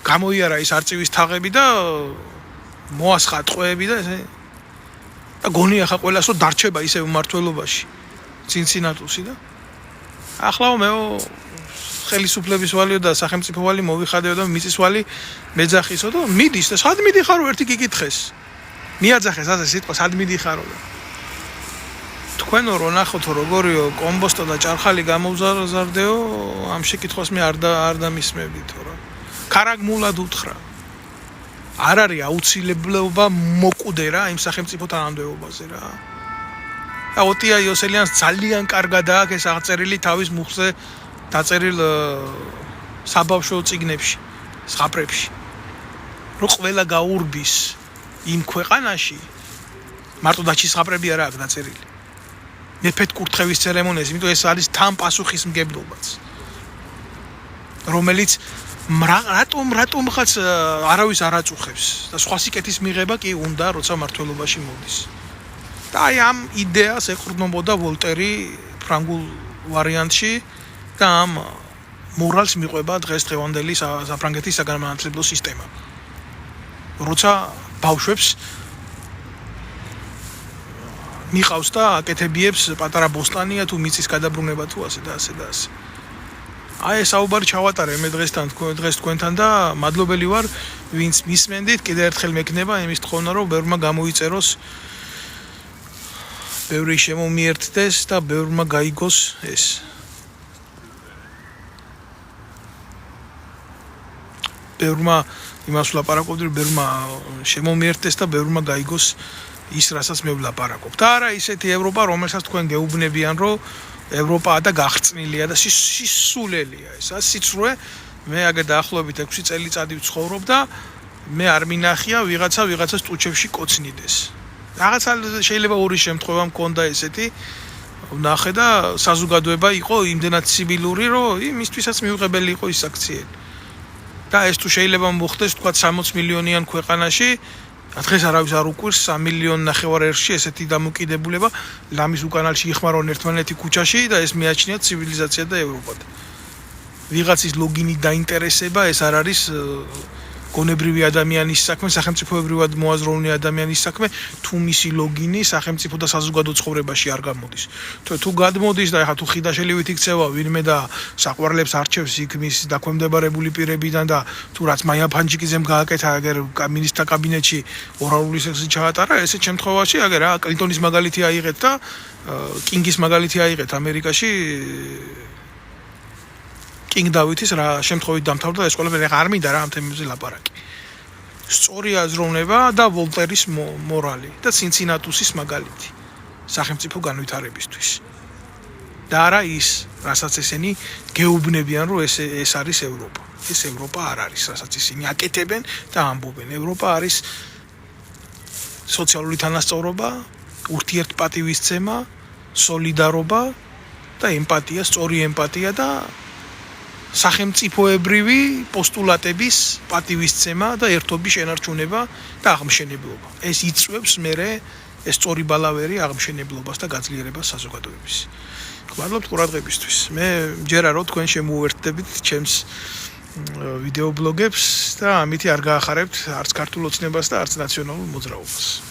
გამოიარა ის არწივის თაღები და მოასხა ტყვეები და ესე და გონია ხა ყველას რომ დარჩება ისევ მართლობაში ცინცინატუსი და ახლა მეო ხელისუფლების ვალიო და სახელმწიფო ვალი მოვიხადეო და მიწის ვალი მეძახისო და მიდის და სად მიდიხარო ერთი გიკითხეს. მიაძახეს ასე სიტყვა სად მიდიხარო და თქვენო რო ნახოთო როგორიო კომბოსტო და ჭარხალი გამოვზარდეო ამ შეკითხვას მე არ დამისმებდითო რა. ქარაგმულად უთხრა. არ არის აუცილებლობა მოკვდე რა იმ სახელმწიფო თანამდებობაზე რა. და ოტია იოსელიანს ძალიან კარგად აქვს ეს აღწერილი თავის მუხზე დაწერილ საბავშვო წიგნებში, ზღაპრებში. რო ყველა გაურბის იმ ქვეყანაში მარტო დაჩის ზღაპრები არა აქვს დაწერილი. მეფეთ კურთხევის ცერემონიას, იმიტომ ეს არის თან პასუხისმგებლობაც. რომელიც რატომ ხაც არავის არ აწუხებს და სხვა სიკეთის მიღება კი უნდა, როცა მართლობაში მოდის. და აი ამ იდეას ეყრდნობოდა ვოლტერი ფრანგულ ვარიანტში და ამ მორალს მიყვება დღესდღევანდელი საფრანგეთის საგანმანათლებლო სისტემა. როცა ბავშვებს მიყავს და აკეთებიებს პატარა ბოსტანია თუ მიწის გადაბრუნება თუ ასე და ასე და ასე. აი საუბარი ჩავატარე მე დღეს თქვენთან და მადლობელი ვარ ვინც მისმენდით კიდევ ერთხელ მეკნება იმის თხოვნა რომ ბევრმა გამოიწეროს ბევრი შემომიერთდეს და ბევრმა გაიგოს ეს ბევრმა იმას ვლაპარაკობდი რომ ბევრმა შემომიერთდეს და ბევრმა გაიგოს ის რასაც მე ვლაპარაკობ და არა ისეთი ევროპა რომელსაც თქვენ გეუბნებიან რომ ევროპაა და გახწნილია და სისულელია ეს სიცრუე მე აგერ დაახლოებით 6 წელიწადი ვცხოვრობ და მე არ მინახია ვიღაცას ტუჩებში კოცნიდეს რაღაცა შეიძლება ორი შემთხვევა მქონდა ესეთი ვნახე და საზოგადოება იყო იმდენად ცივილური რომ იმისთვისაც მიუღებელი იყო ის აქციები და ეს თუ შეიძლება მოხდეს თქვა 60 მილიონიან ქვეყანაში დღეს არავის არ უკვირს 3 მილიონ ნახევარ ერში ესეთი დამოკიდებულება ლამის უკანალში იხმარონ ერთმანეთი ქუჩაში და ეს მეაჩნიათ ცივილიზაცია და ევროპა. ვიღაცის ლოგინი დაინტერესება ეს არ არის გონებრივი ადამიანის საქმე, სახელმწიფოებრივად მოაზროვნე ადამიანის საქმე, თუ მისი ლოგინი სახელმწიფო და საზოგადო ცხოვრებაში არ გამოდის. თუ გადმოდის და ეხლა თუ ხიდაშელივით იქცევა ვინმე და საყვარლებს არჩევს იქ მის დაქვემდებარებული პირებიდან და თუ რაც მაია ფანჯიკიზემ გააკეთა აგერ მინისტრთა კაბინეტში ორალური სექსი ჩაატარა, ესეთ შემთხვევაში აგერ კლინტონის მაგალითი აიღეთ და კინგის მაგალითი აიღეთ ამერიკაში კინგ დავითის რა შემთხვევით დამთავრდა ეს ყველაფერი არ მინდა რა ამ თემებზე ლაპარაკი. სწორი აზროვნება და ვოლტერის მორალი და ცინცინატუსის მაგალითი სახელმწიფო განვითარებისთვის. და არა ის, რასაც ესენი გეუბნებიან, რომ ეს არის ევროპა. ეს ევროპა არ არის, რასაც ისინი აკეთებენ და ამბობენ. ევროპა არის სოციალური თანასწორობა, ურთიერთპატივისცემა, სოლიდარობა და ემპათია, სწორი ემპათია და სახელმწიფოებრივი პოსტულატების პატივისცემა და ერთობის შენარჩუნება და აღმშენებლობა. ეს იწვევს მერე ეს სწორი ბალავერი აღმშენებლობას და გაძლიერებას საზოგადოების. მადლობთ ყურადღებისთვის. მე მჯერა რომ თქვენ შემოუერთდებით ჩემს ვიდეო ბლოგებს და ამითი არ გაახარებთ არც ქართულ ოცნებას და არც ნაციონალურ მოძრაობას.